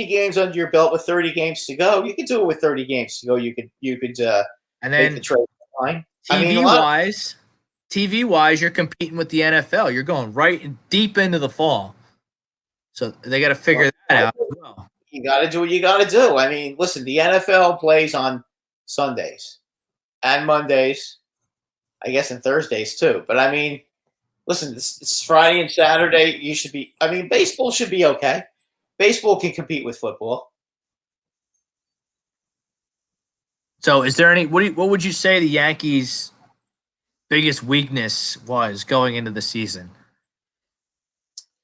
games under your belt with 30 games to go. You could do it with 30 games to go. You could and then make the trade deadline. TV wise, you're competing with the NFL. You're going right deep into the fall. So they got to figure that out as well. You got to do what you got to do. I mean, listen, the NFL plays on Sundays and Mondays, I guess, and Thursdays too. But I mean, listen, it's Friday and Saturday. Baseball should be okay. Baseball can compete with football. So is there what would you say the Yankees' biggest weakness was going into the season?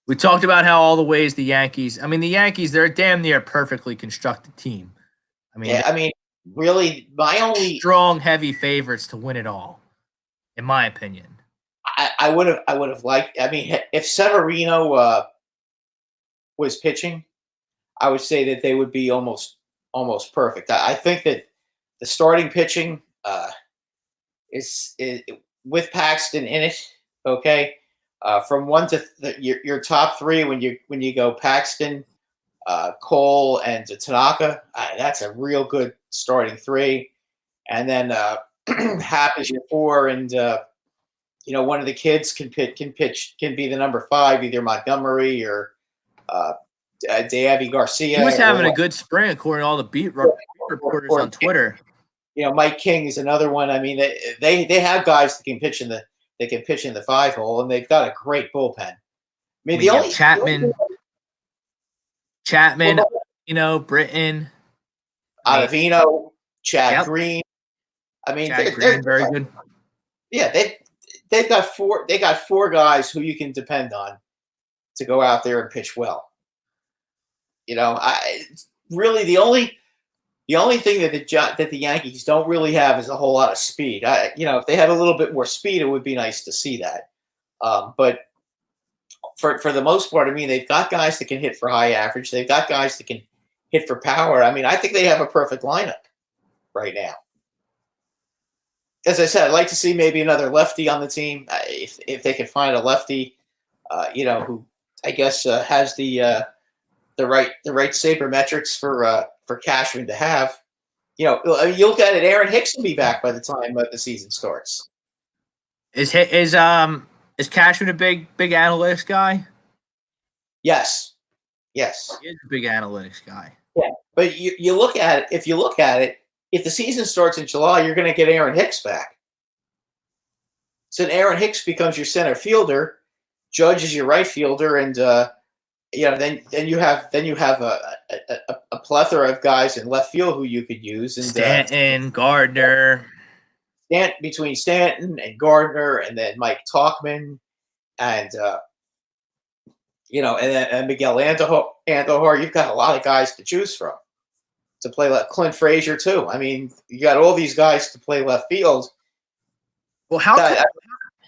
We talked about how all the ways the Yankees, they're a damn near perfectly constructed team. Really, my only strong, heavy favorites to win it all. in my opinion. I would have liked. I mean, if Severino was pitching, I would say that they would be almost perfect. I think that the starting pitching is with Paxton in it. Okay, from one to your top three when you go Paxton, Cole, and Tanaka. That's a real good starting three, and then Happ is your four, and one of the kids can be the number five, either Montgomery or Davy Garcia. He was having a good spring, according to all the beat reporters on Twitter. Mike King is another one. I mean, they have guys that can pitch in the 5 hole, and they've got a great bullpen. I mean, the only Chapman, Britton, Ottavino, Chad Green. I mean, they're very good. Yeah, they've got four. They got four guys who you can depend on to go out there and pitch well. Really the only thing that the Yankees don't really have is a whole lot of speed. If they had a little bit more speed, it would be nice to see that. But for the most part, I mean, they've got guys that can hit for high average. They've got guys that can hit for power. I mean, I think they have a perfect lineup right now. As I said, I'd like to see maybe another lefty on the team if they could find a lefty, who I guess has the right sabermetrics for Cashman to have. You look at it. Aaron Hicks will be back by the time the season starts. Is Cashman a big analytics guy? Yes. He is a big analytics guy. Yeah, but you look at it. If you look at it, if the season starts in July, you're going to get Aaron Hicks back. So Aaron Hicks becomes your center fielder, Judge is your right fielder, and then you have a plethora of guys in left field who you could use. And Stanton, Gardner. Between Stanton and Gardner, and then Mike Tauchman, and and Miguel Andujar. You've got a lot of guys to choose from to play left. Clint Frazier too. I mean, you got all these guys to play left field. Well,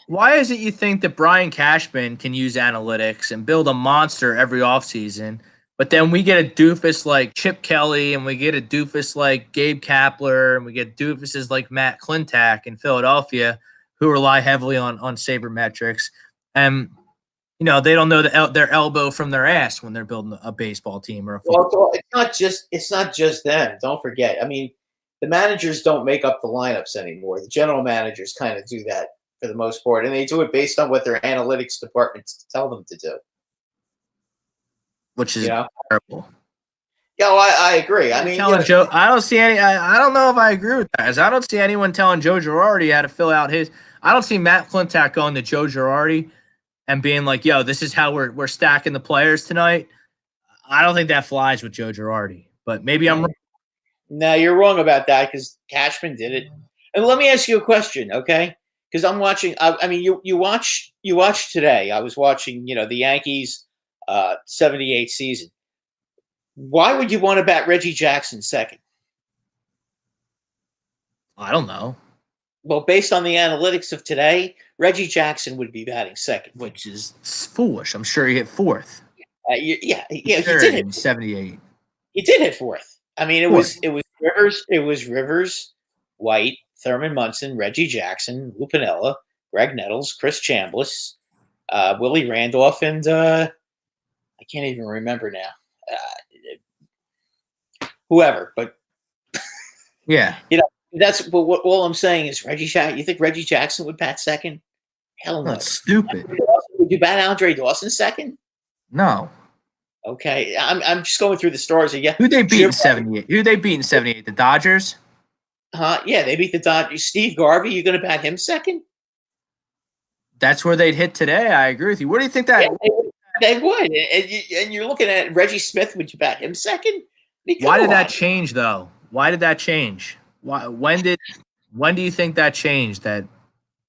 why is it you think that Brian Cashman can use analytics and build a monster every offseason, but then we get a doofus like Chip Kelly and we get a doofus like Gabe Kapler and we get doofuses like Matt Klentak in Philadelphia who rely heavily on sabermetrics, and they don't know their elbow from their ass when they're building a baseball team or a football. Well, it's not just them. Don't forget. I mean, the managers don't make up the lineups anymore. The general managers kind of do that for the most part, and they do it based on what their analytics departments tell them to do. Which is terrible. Yeah, well, I agree. I mean, Joe, I don't see any. I don't know if I agree with that. I don't see anyone telling Joe Girardi how to fill out his. I don't see Matt Klentak going to Joe Girardi and being like, "Yo, this is how we're stacking the players tonight." I don't think that flies with Joe Girardi, but maybe I'm wrong. No, you're wrong about that because Cashman did it. And let me ask you a question, okay? Because I'm watching. I mean, you watch today. I was watching, the Yankees 78 season. Why would you want to bat Reggie Jackson second? I don't know. Well, based on the analytics of today, Reggie Jackson would be batting second, which is foolish. I'm sure he hit fourth. He did hit 78. He did hit fourth. I mean, it was Rivers, White, Thurman Munson, Reggie Jackson, Lou Piniella, Greg Nettles, Chris Chambliss, Willie Randolph, and I can't even remember now. Whoever, but yeah, that's what all I'm saying is Reggie Jackson. You think Reggie Jackson would bat second? Hell no. That's stupid. Would you bat Andre Dawson second? No. Okay, I'm just going through the stars again. Who they beat in 78? Who they beat in 78? The Dodgers? Yeah, they beat the Dodgers. Steve Garvey, you going to bat him second? That's where they'd hit today. I agree with you. What do you think that? Yeah, they would. And you're looking at Reggie Smith. Would you bat him second? Why did that change, though? Why did that change? When do you think that changed? That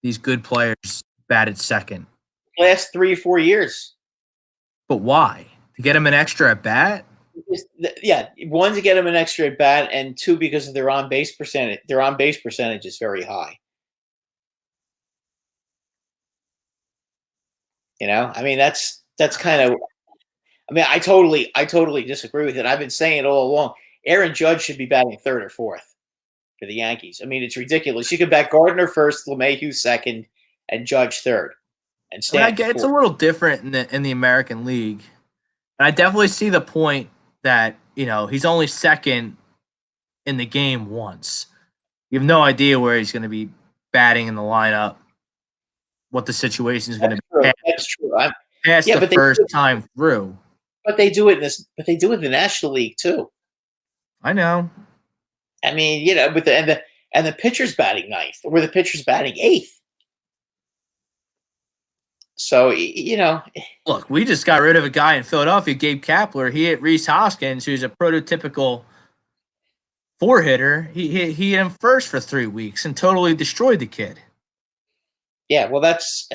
these good players batted second? Last 3 or 4 years. But why? To get him an extra at bat? Yeah, one, to get him an extra at bat, and two, because of their on base percentage. Their on base percentage is very high. I mean, that's kind of. I mean, I totally disagree with it. I've been saying it all along. Aaron Judge should be batting third or fourth for the Yankees. I mean, it's ridiculous. You could bat Gardner first, LeMahieu second, and Judge third, and I mean, I Stanton get it's a fourth. little different in the American League, and I definitely see the point that he's only second in the game once. You have no idea where he's going to be batting in the lineup, what the situation is going to be That's true. past Yeah, the first time through. but they do it in this. But they do it in the National League too. I know. I mean, with the pitcher's batting ninth, or the pitcher's batting eighth. So Look, we just got rid of a guy in Philadelphia, Gabe Kapler. He hit Rhys Hoskins, who's a prototypical four hitter. He hit him first for 3 weeks and totally destroyed the kid. Yeah, well, that's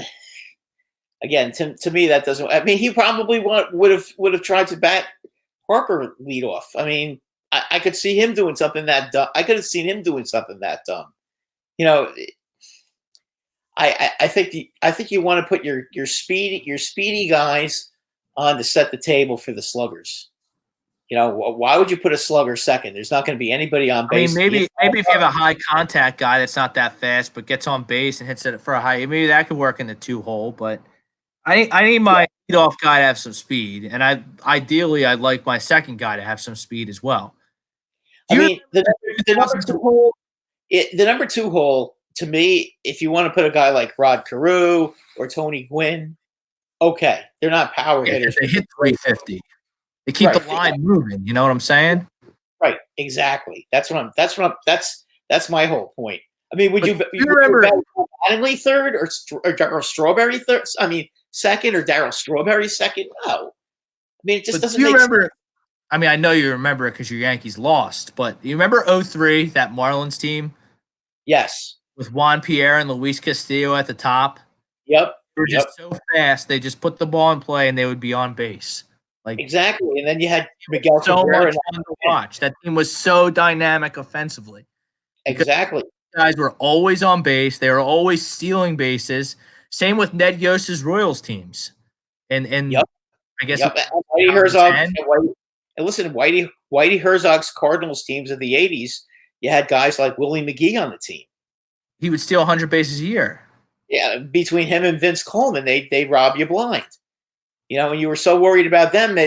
again to me that doesn't. I mean, he probably would have tried to bat Harper lead off. I mean, I could see him doing something that dumb. I could have seen him doing something that dumb. I think you want to put your speedy guys on to set the table for the sluggers. Why would you put a slugger second? There's not going to be anybody on base. I mean, maybe if you have a high contact guy that's not that fast but gets on base and hits it for a high, maybe that could work in the 2-hole. But I need my leadoff guy to have some speed, and ideally I'd like my second guy to have some speed as well. I mean, the number 2 hole to me, if you want to put a guy like Rod Carew or Tony Gwynn, okay, they're not power hitters. They hit 350. They keep the line moving. You know what I'm saying? Right. Exactly. That's my whole point. I mean, would you remember Mattingly third or Strawberry third? I mean, second or Darryl Strawberry second? No. I mean, it just doesn't make sense. I mean, I know you remember it because your Yankees lost, but you remember 03, that Marlins team? Yes. With Juan Pierre and Luis Castillo at the top? Yep. They were just so fast. They just put the ball in play and they would be on base. Exactly. And then you had Miguel so Cabrera. Much fun to watch. That team was so dynamic offensively. Exactly. Guys were always on base. They were always stealing bases. Same with Ned Yost's Royals teams. And yep. I guess Whitey Herzog. And listen, Whitey Herzog's Cardinals teams of the 80s, you had guys like Willie McGee on the team. He would steal 100 bases a year. Yeah, between him and Vince Coleman, they rob you blind. And you were so worried about them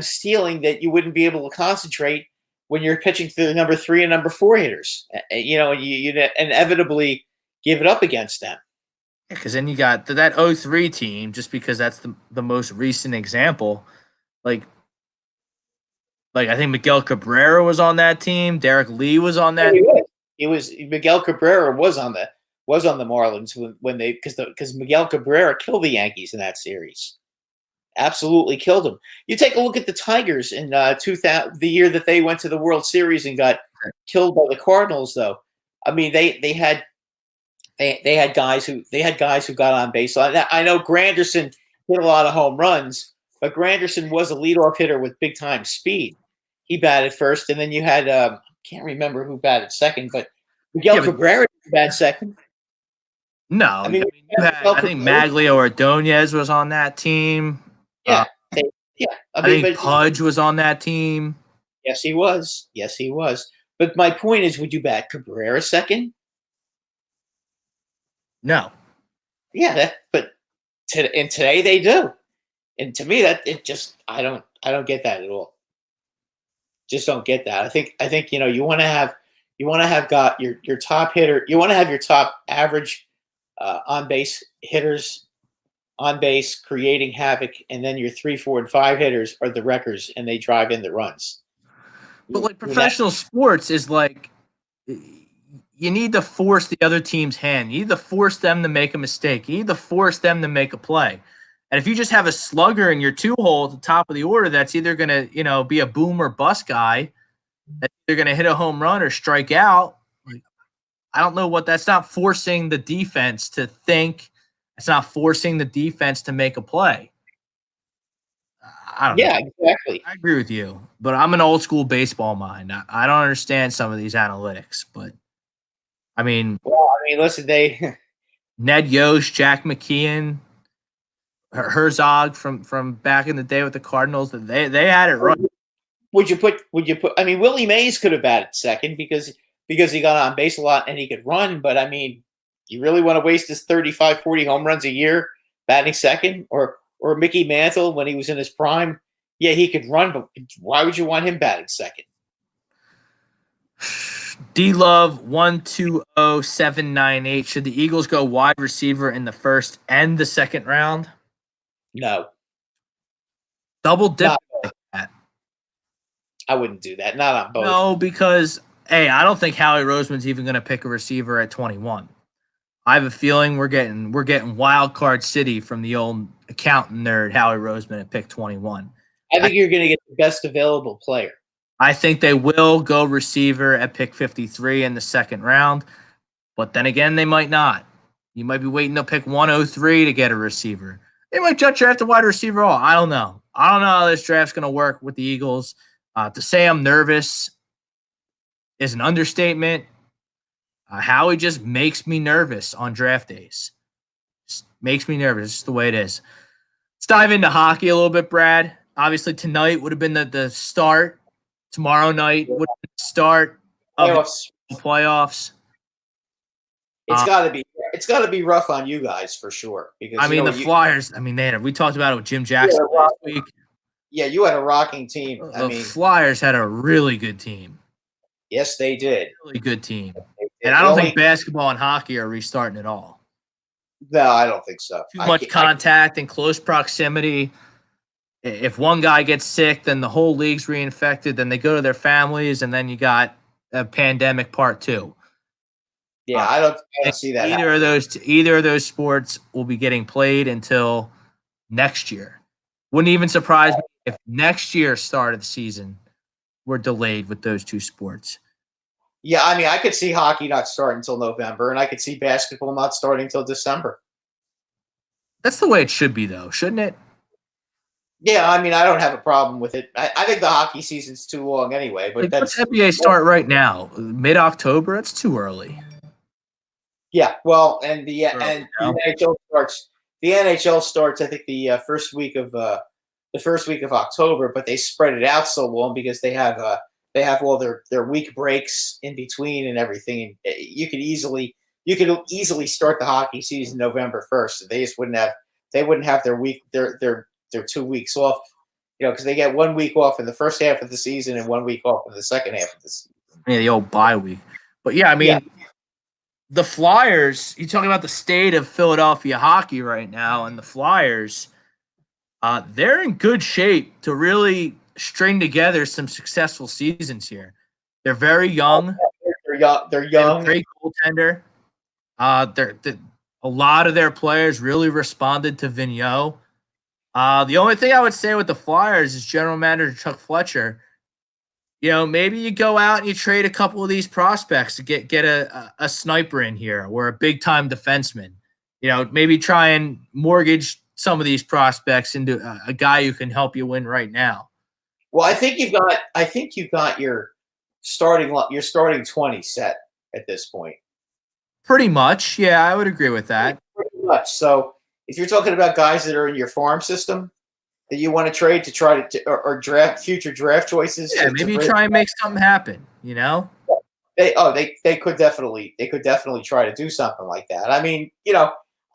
stealing that you wouldn't be able to concentrate when you're pitching to the number 3 and number 4 hitters. And you inevitably give it up against them. Yeah, because then you got that 03 team, just because that's the most recent example. Like I think Miguel Cabrera was on that team. Derek Lee was on that. He was Miguel Cabrera was on the Marlins when they because Miguel Cabrera killed the Yankees in that series. Absolutely killed them. You take a look at the Tigers in 2000, the year that they went to the World Series and got killed by the Cardinals. Though, I mean, they had guys who got on base. I know Granderson hit a lot of home runs, but Granderson was a leadoff hitter with big time speed. He batted first, and then you had can't remember who batted second, but Miguel Cabrera batted second. No, I mean I think Maglio Ordonez was on that team. Yeah, I think Pudge was on that team. Yes, he was. But my point is, would you bat Cabrera second? No. Yeah, but today they do, and to me I don't get that at all. Just don't get that. I think you want to have got your top hitter. You want to have your top average on base hitters on base creating havoc, and then your 3, 4, and 5 hitters are the wreckers, and they drive in the runs. But professional sports is you need to force the other team's hand. You need to force them to make a mistake. You need to force them to make a play. And if you just have a slugger in your 2-hole at the top of the order, that's either going to be a boom or bust guy. That's either going to hit a home run or strike out. I don't know that's not forcing the defense to think. It's not forcing the defense to make a play. I don't know. Yeah, exactly. I agree with you, but I'm an old school baseball mind. I don't understand some of these analytics, but I mean, listen, Ned Yost, Jack McKeon, Herzog from back in the day with the Cardinals. They had it right. Would you put? I mean, Willie Mays could have batted second because he got on base a lot and he could run. But I mean, you really want to waste his 35, 40 home runs a year batting second, or Mickey Mantle when he was in his prime? Yeah, he could run, but why would you want him batting second? D Love 120798. Should the Eagles go wide receiver in the first and the second round? No. Double dip like that. I wouldn't do that. Not on both. No, because I don't think Howie Roseman's even going to pick a receiver at 21. I have a feeling we're getting wild card city from the old accountant nerd Howie Roseman at pick 21. I think you're going to get the best available player. I think they will go receiver at pick 53 in the second round, but then again, they might not. You might be waiting to pick 103 to get a receiver. They might just draft a wide receiver all. I don't know. I don't know how this draft's going to work with the Eagles. To say I'm nervous is an understatement. Howie just makes me nervous on draft days. Just makes me nervous. It's just the way it is. Let's dive into hockey a little bit, Brad. Obviously, tonight would have been the start. Tomorrow night would be the start of the playoffs. It's got to be rough on you guys for sure. Because the Flyers. We talked about it with Jim Jackson last week. Yeah, you had a rocking team. The Flyers had a really good team. Yes, they did. Really good team. And I don't think basketball and hockey are restarting at all. No, I don't think so. Too much contact and close proximity. If one guy gets sick, then the whole league's reinfected. Then they go to their families, and then you got a pandemic part 2. Yeah, I don't see that. Either of those sports will be getting played until next year. Wouldn't even surprise me if next year's start of the season were delayed with those two sports. Yeah, I could see hockey not starting until November, and I could see basketball not starting until December. That's the way it should be, though, shouldn't it? Yeah, I don't have a problem with it. I think the hockey season's too long anyway. But what's NBA start right now? Mid-October? It's too early. Yeah, well, and the NHL starts. The NHL starts, I think, the first week of October, but they spread it out so long because they have all their week breaks in between and everything. And you could easily start the hockey season November 1st. They just wouldn't have their 2 weeks off, because they get 1 week off in the first half of the season and 1 week off in the second half of the season. Yeah, the old bye week. But yeah, the Flyers, you're talking about the state of Philadelphia hockey right now, and the Flyers, they're in good shape to really string together some successful seasons here. They're very young. They're young. Great goaltender. A lot of their players really responded to Vigneault. The only thing I would say with the Flyers is General Manager Chuck Fletcher. Maybe you go out and you trade a couple of these prospects to get a sniper in here or a big time defenseman. Maybe try and mortgage some of these prospects into a guy who can help you win right now. Well, I think you've got your starting 20 set at this point. Pretty much, yeah, I would agree with that. Pretty much. So if you're talking about guys that are in your farm system that you want to trade to try to or draft future draft choices, maybe try and make something happen. They could definitely try to do something like that.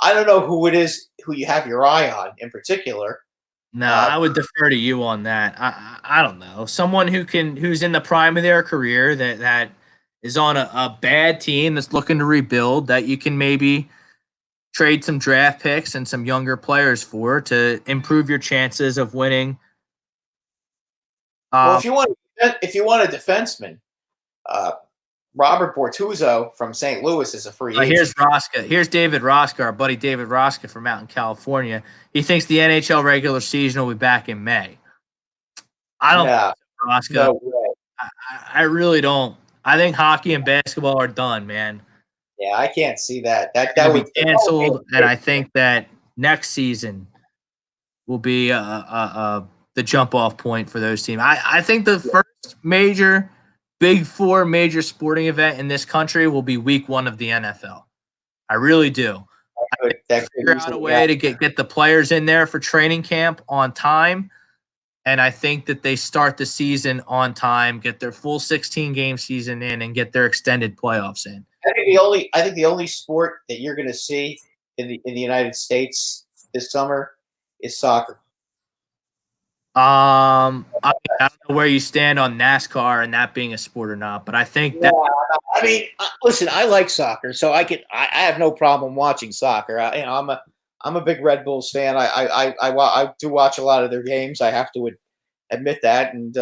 I don't know who it is who you have your eye on in particular. No, I would defer to you on that. I don't know. Someone who's in the prime of their career that is on a bad team that's looking to rebuild, that you can maybe trade some draft picks and some younger players for to improve your chances of winning. Well, if you want a defenseman, Robert Bortuzzo from St. Louis is a free agent. Here's Roska. Here's David Roska, our buddy David Roska from out in California. He thinks the NHL regular season will be back in May. I don't think so, Roska. No way. I really don't. I think hockey and basketball are done, man. Yeah, I can't see that. That would be canceled, and I think that next season will be the jump-off point for those teams. I think the first Big Four major sporting event in this country will be week 1 of the NFL. I really do. I that could figure out a easily way to get the players in there for training camp on time. And I think that they start the season on time, get their full 16-game season in, and get their extended playoffs in. I think the only sport that you're going to see in the United States this summer is soccer. I don't know where you stand on NASCAR and that being a sport or not, but I think that. I mean, listen, I like soccer, so I have no problem watching soccer. I'm a big Red Bulls fan. I do watch a lot of their games. I have to admit that, and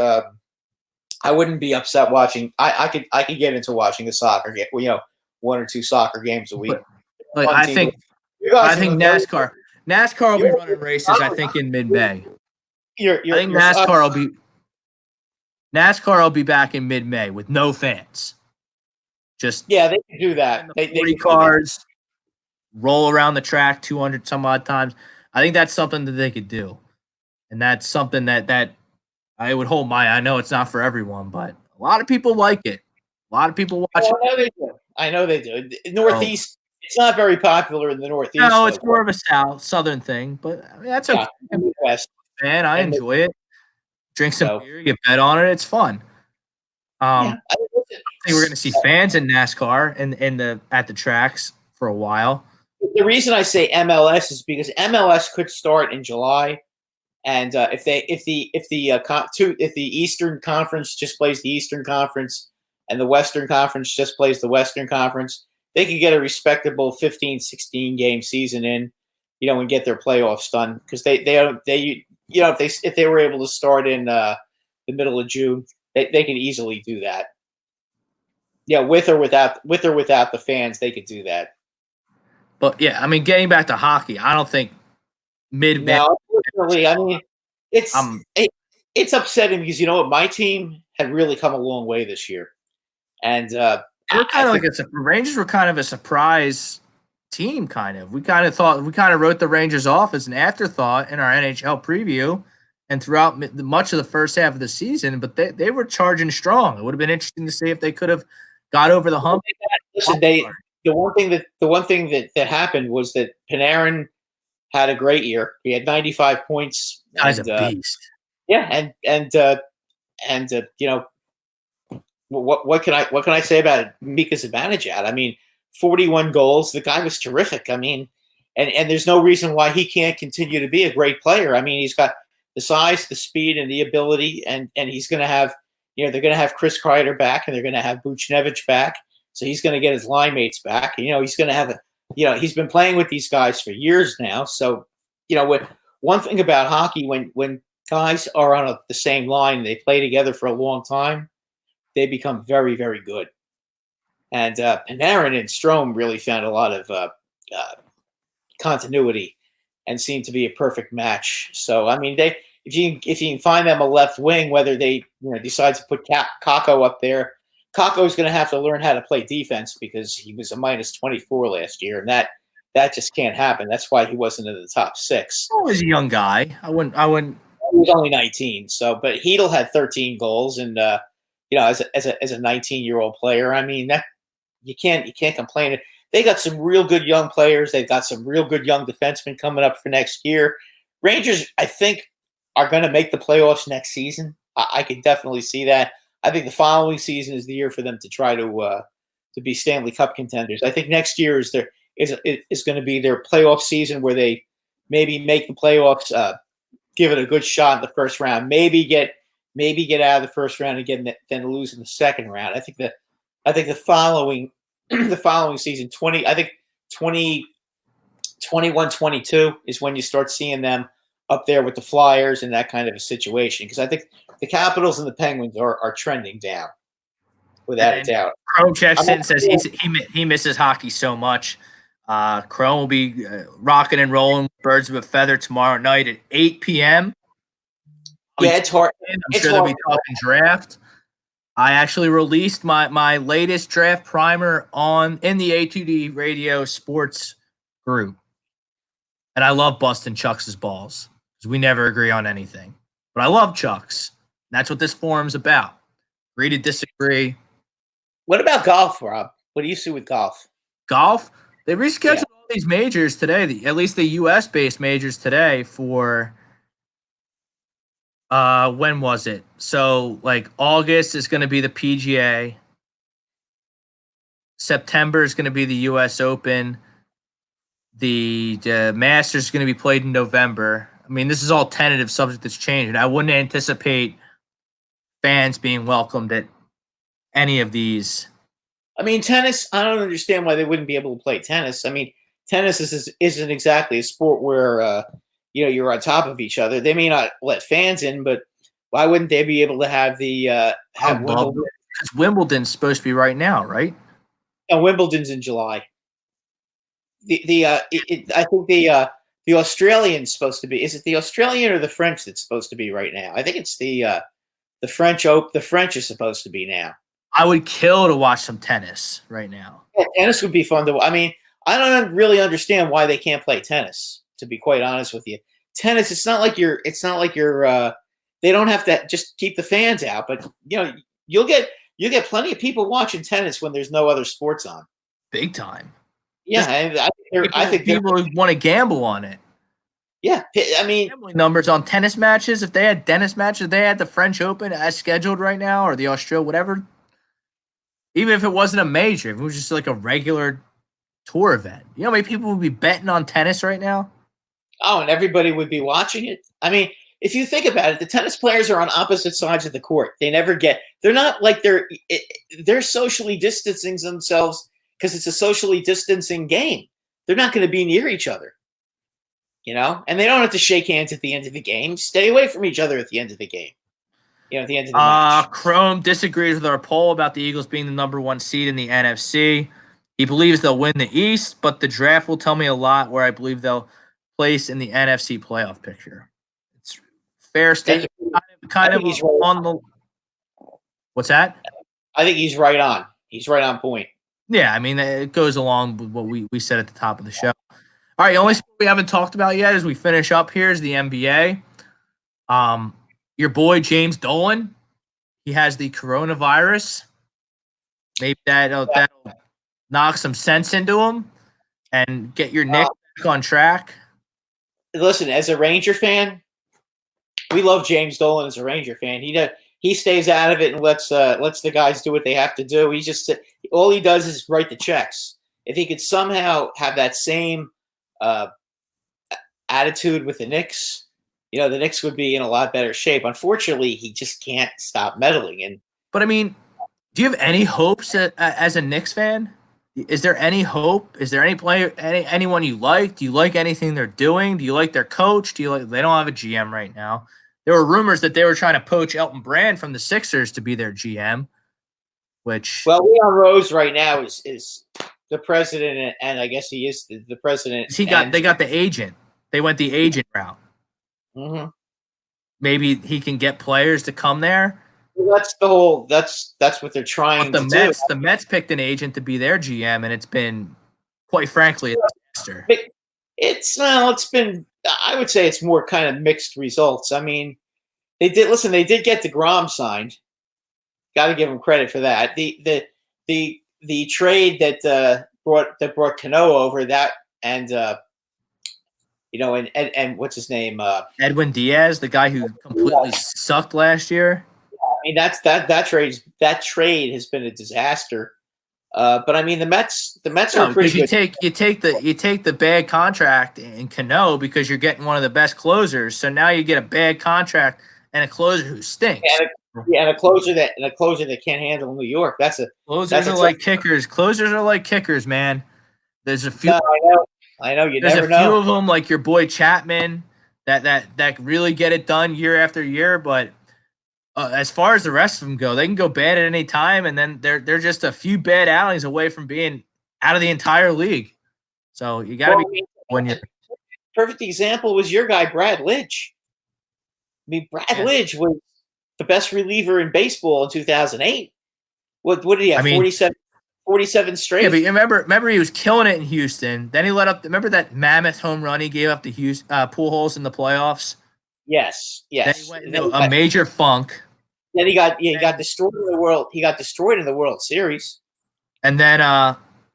I wouldn't be upset watching. I could get into watching a soccer game. You know, 1 or 2 soccer games a week. But I think NASCAR will be running races. I think in mid-May. I think NASCAR will be back in mid-May with no fans. Just they can do that. They 40 cars roll around the track 200 some odd times. I think that's something that they could do, and that's something that I would hold my. I know it's not for everyone, but a lot of people like it. A lot of people watch it. I know they do. Northeast. It's not very popular in the Northeast. No, it's more of a southern thing, but I mean, that's okay. Man, I enjoy it. Drink some beer, get bet on it. It's fun. I think we're going to see fans in NASCAR at the tracks for a while. The reason I say MLS is because MLS could start in July, and if the Eastern Conference just plays the Eastern Conference, and the Western Conference just plays the Western Conference, they could get a respectable 15, 16 game season in, and get their playoffs done, because they if they were able to start in the middle of June, they could easily do that. Yeah, with or without the fans, they could do that. But yeah, I mean, getting back to hockey, I don't think mid-May. No, unfortunately, I mean, it's upsetting because my team had really come a long way this year, and we're kind of the Rangers were kind of a surprise team. We kind of wrote the Rangers off as an afterthought in our NHL preview and throughout much of the first half of the season, but they were charging strong. It would have been interesting to see if they could have got over the hump. Listen, the one thing that happened was that Panarin had a great year. He had 95 points. Guy's a beast. Yeah, and what can I say about Mika Zibanejad? I mean, 41 goals. The guy was terrific. I mean, and there's no reason why he can't continue to be a great player. I mean, he's got the size, the speed, and the ability, and he's going to have, they're going to have Chris Kreider back, and they're going to have Buchnevich back. So he's going to get his line mates back. He's going to have he's been playing with these guys for years now. So, one thing about hockey, when guys are on the same line, they play together for a long time, they become very, very good. And Panarin and Strome really found a lot of continuity and seemed to be a perfect match. So, I mean, if you can find them a left wing, whether they decide to put Kakko up there, Kakko's going to have to learn how to play defense because he was a -24 last year, and that just can't happen. That's why he wasn't in the top 6. He was a young guy. I wouldn't. He was only 19. So, but Hedl had 13 goals, and as a 19-year-old player, I mean that you can't complain. They got some real good young players. They've got some real good young defensemen coming up for next year. Rangers, I think, are going to make the playoffs next season. I can definitely see that. I think the following season is the year for them to try to be Stanley Cup contenders. I think next year is going to be their playoff season where they maybe make the playoffs, give it a good shot in the first round, maybe get out of the first round again, then lose in the second round. I think the following season, 21-22 is when you start seeing them up there with the Flyers in that kind of a situation, because I think the Capitals and the Penguins are trending down, without a doubt. Chrome checks in and says he misses hockey so much. Chrome will be rocking and rolling Birds of a Feather tomorrow night at 8 p.m. Yeah, it's hard. I'm sure they'll be talking draft. I actually released my latest draft primer in the A2D Radio Sports group. And I love busting Chuck's balls because we never agree on anything. But I love Chuck's. That's what this forum's about. Agree to disagree. What about golf, Rob? What do you see with golf? Golf? They rescheduled all these majors today, at least the U.S. based majors today for when was it? So like August is going to be the PGA. September is going to be the U.S. Open. The Masters is going to be played in November. I mean, this is all tentative, subject that's changing. I wouldn't anticipate fans being welcomed at any of these. I mean, tennis, I don't understand why they wouldn't be able to play tennis. I mean, tennis isn't exactly a sport where, you're on top of each other. They may not let fans in, but why wouldn't they be able to have have Wimbledon? Because Wimbledon's supposed to be right now, right? And Wimbledon's in July. I think the Australian's supposed to be. Is it the Australian or the French that's supposed to be right now? I think it's the French Open. The French is supposed to be now. I would kill to watch some tennis right now. Yeah, tennis would be fun to. I mean, I don't really understand why they can't play tennis. To be quite honest with you, tennis. It's not like you're. They don't have to just keep the fans out, but you'll get plenty of people watching tennis when there's no other sports on. Big time. Yeah, I think people want to gamble on it. Yeah, I mean, gambling numbers on tennis matches. If they had tennis matches, they had the French Open as scheduled right now, or the Australia, whatever. Even if it wasn't a major, if it was just like a regular tour event, you know how many people would be betting on tennis right now? Oh, and everybody would be watching it. I mean, if you think about it, the tennis players are on opposite sides of the court. They're not like they're socially distancing themselves because it's a socially distancing game. They're not going to be near each other, and they don't have to shake hands at the end of the game. Stay away from each other at the end of the game. At the end of the match. Chrome disagrees with our poll about the Eagles being the number 1 seed in the NFC. He believes they'll win the East, but the draft will tell me a lot where I believe they'll place in the NFC playoff picture. It's fair statement. Kind of on the. What's that? I think he's right on. He's right on point. Yeah, I mean, it goes along with what we said at the top of the show. All right, the only sport we haven't talked about yet as we finish up here is the NBA. Your boy James Dolan, he has the coronavirus. Maybe that'll knock some sense into him and get your Knicks back on track. Listen, as a Ranger fan, we love James Dolan as a Ranger fan. He stays out of it and lets the guys do what they have to do. He just all he does is write the checks. If he could somehow have that same attitude with the Knicks, the Knicks would be in a lot better shape. Unfortunately, he just can't stop meddling. But I mean, do you have any hopes as a Knicks fan? Is there any hope? Is there any player, anyone you like? Do you like anything they're doing? Do you like their coach? They don't have a GM right now. There were rumors that they were trying to poach Elton Brand from the Sixers to be their GM, which Leon Rose right now is the president, and I guess he is the president. They got the agent. They went the agent route. Mm-hmm. Maybe he can get players to come there. Well, that's what they're trying to do. The Mets picked an agent to be their GM, and it's been, quite frankly, a disaster. It's been. I would say it's more kind of mixed results. I mean, they did get DeGrom signed. Got to give them credit for that. The trade that brought Cano over, that and and what's his name? Edwin Diaz, the guy who completely sucked last year. I mean, that trade has been a disaster. But I mean, the Mets are pretty good. You take the bad contract in Cano because you're getting one of the best closers. So now you get a bad contract and a closer who stinks. And a closer that can't handle New York. Closers are like kickers. Closers are like kickers, man. There's a few. No, I know. There's a few of them, like your boy Chapman, that really get it done year after year. But as far as the rest of them go, they can go bad at any time, and then they're just a few bad outings away from being out of the entire league. So you got to be when you're. Perfect example was your guy Brad Lidge. I mean, Brad Lidge was the best reliever in baseball in 2008. What did he have? 47 straight. Yeah, but remember he was killing it in Houston. Then he let up. Remember that mammoth home run he gave up to Pujols in the playoffs? Yes. Then he went into a major funk. Then he got destroyed in the world. He got destroyed in the World Series. And then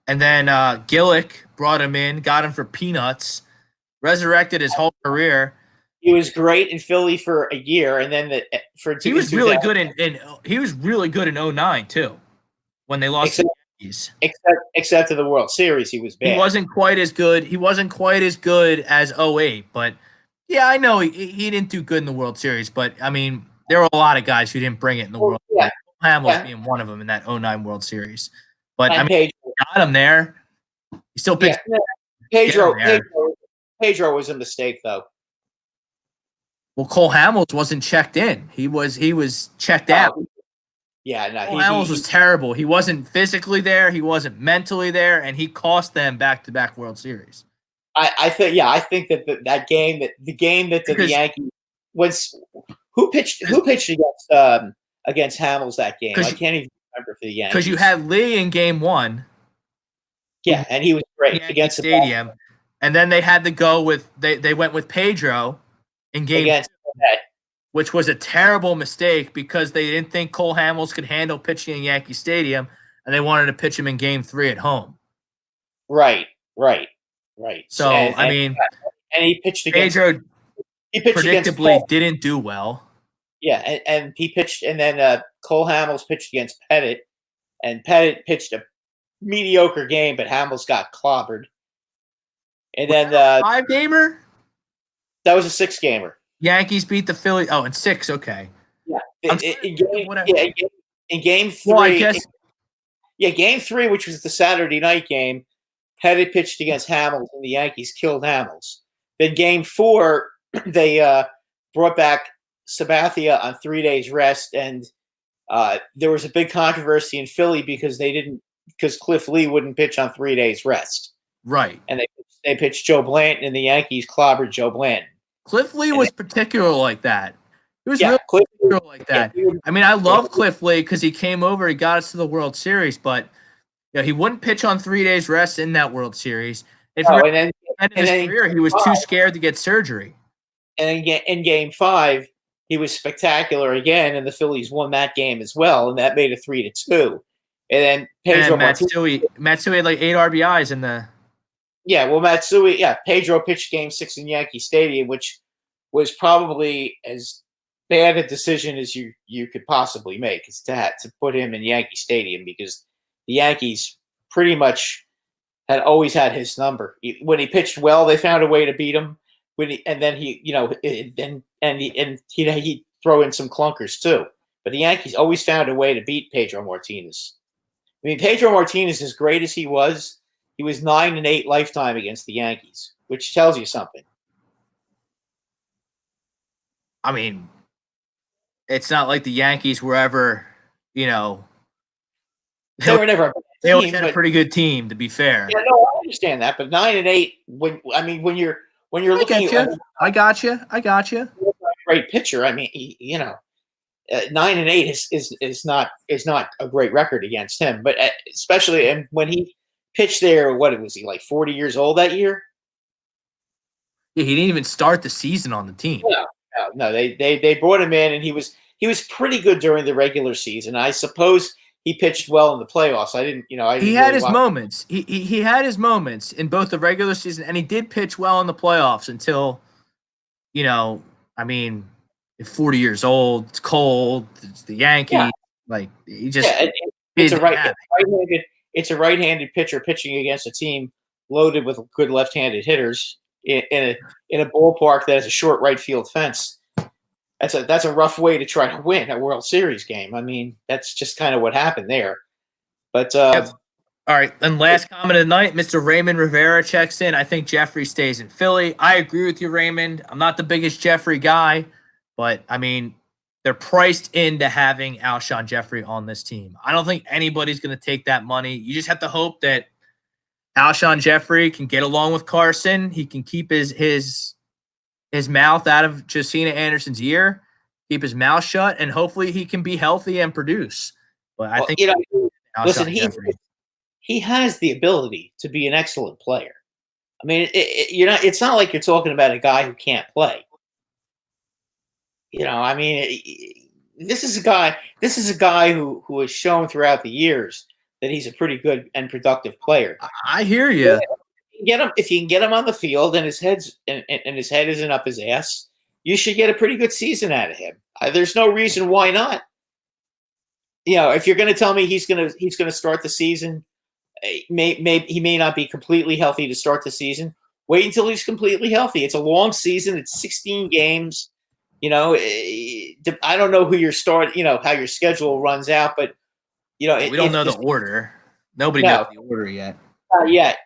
And then Gillick brought him in, got him for peanuts, resurrected his whole career. He was great in Philly for a year, and then He was really good he was really good in 09 too, when they lost to the Yankees. Except to the World Series, he was bad. He wasn't quite as good. He wasn't quite as good as 08, but yeah, I know he didn't do good in the World Series, but I mean, there were a lot of guys who didn't bring it in the World Series. Hamels being one of them in that 09 World Series. But and I mean, got him there. He still pitched. Pedro was a mistake, though. Well, Cole Hamels wasn't checked in. He was checked out. Yeah, no. Cole Hamels was terrible. He wasn't physically there. He wasn't mentally there, and he cost them back-to-back World Series. I think that the game that the Yankees who pitched against Hamels that game. I can't even remember for the Yankees. Because you had Lee in Game 1. Yeah, and he was great against the Stadium. And then they had to go with they went with Pedro in Game 2, which was a terrible mistake because they didn't think Cole Hamels could handle pitching in Yankee Stadium, and they wanted to pitch him in Game 3 at home. Right. So and he pitched against Pedro. He predictably didn't do well. Yeah, and he pitched, and then Cole Hamels pitched against Pettit, and Pettit pitched a mediocre game, but Hamels got clobbered. And then 5-gamer? That was a 6-gamer. Yankees beat the Phillies. Oh, in 6, okay. Yeah. In game 3. Well, I guess. Game 3, which was the Saturday night game, Pettit pitched against Hamels, and the Yankees killed Hamels. Then Game 4, they brought back Sabathia on 3 days rest, and there was a big controversy in Philly because Cliff Lee wouldn't pitch on 3 days rest. Right. And they pitched Joe Blanton, and the Yankees clobbered Joe Blanton. Cliff Lee was particular like that. He was really particular like that. I mean, I love Cliff Lee because he came over, he got us to the World Series, but he wouldn't pitch on 3 days rest in that World Series. In his career, he was too scared to get surgery. And in Game 5, he was spectacular again, and the Phillies won that game as well, and that made it 3-2. And then Matsui had like 8 RBIs in the. Yeah, well, Matsui. Yeah, Pedro pitched Game 6 in Yankee Stadium, which was probably as bad a decision as you could possibly make, is to put him in Yankee Stadium, because the Yankees pretty much had always had his number. When he pitched well, they found a way to beat him. He'd throw in some clunkers too. But the Yankees always found a way to beat Pedro Martinez. I mean, Pedro Martinez, as great as he was 9-8 lifetime against the Yankees, which tells you something. I mean, it's not like the Yankees were ever, they were never a bad team. They always had a pretty good team, to be fair. Yeah, no, I understand that, but 9-8 when you're looking at, I got you. Great pitcher. I mean, 9-8 is not a great record against him, but especially when he pitched there, what was he, like 40 years old that year? Yeah, he didn't even start the season on the team. No, they brought him in, and he was pretty good during the regular season. I suppose he pitched well in the playoffs. He had his moments. He had his moments in both the regular season, and he did pitch well in the playoffs until, you're 40 years old. It's cold. It's the Yankees. Yeah. Like, he just. Yeah, it's a right-handed pitcher pitching against a team loaded with good left-handed hitters in a ballpark that has a short right field fence. That's a rough way to try to win a World Series game. I mean, that's just kind of what happened there. But all right, and last comment of the night, Mr. Raymond Rivera checks in. I think Jeffrey stays in Philly. I agree with you, Raymond. I'm not the biggest Jeffrey guy, but I mean, they're priced into having Alshon Jeffrey on this team. I don't think anybody's going to take that money. You just have to hope that Alshon Jeffrey can get along with Carson. He can keep his mouth out of Josina Anderson's ear, keep his mouth shut, and hopefully he can be healthy and produce. But I think listen, he has the ability to be an excellent player. I mean, it's not like you're talking about a guy who can't play. I mean, this is a guy who has shown throughout the years that he's a pretty good and productive player. I hear you. Get him if you can get him on the field and his head isn't up his ass. You should get a pretty good season out of him. There's no reason why not. If you're going to tell me he's going to start the season, he may not be completely healthy to start the season. Wait until he's completely healthy. It's a long season. It's 16 games. I don't know who your start. How your schedule runs out, but we don't know the order. Nobody knows the order yet.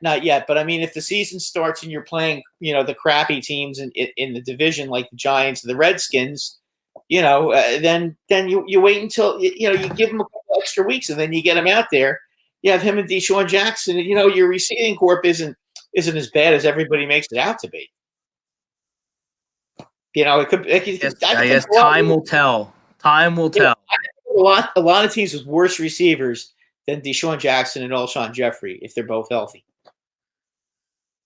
Not yet. But I mean, if the season starts and you're playing, the crappy teams in the division like the Giants and the Redskins, then you wait until you give them a couple extra weeks and then you get him out there. You have him and Deshaun Jackson. Your receiving corp isn't as bad as everybody makes it out to be. It could. I guess time will tell. Time will tell. A lot of teams with worse receivers than Deshaun Jackson and Alshon Jeffrey if they're both healthy.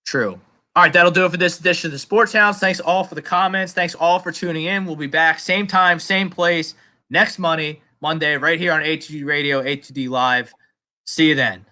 True. All right, that'll do it for this edition of the Sports House. Thanks all for the comments. Thanks all for tuning in. We'll be back same time, same place next Monday right here on A2D Radio, A2D Live. See you then.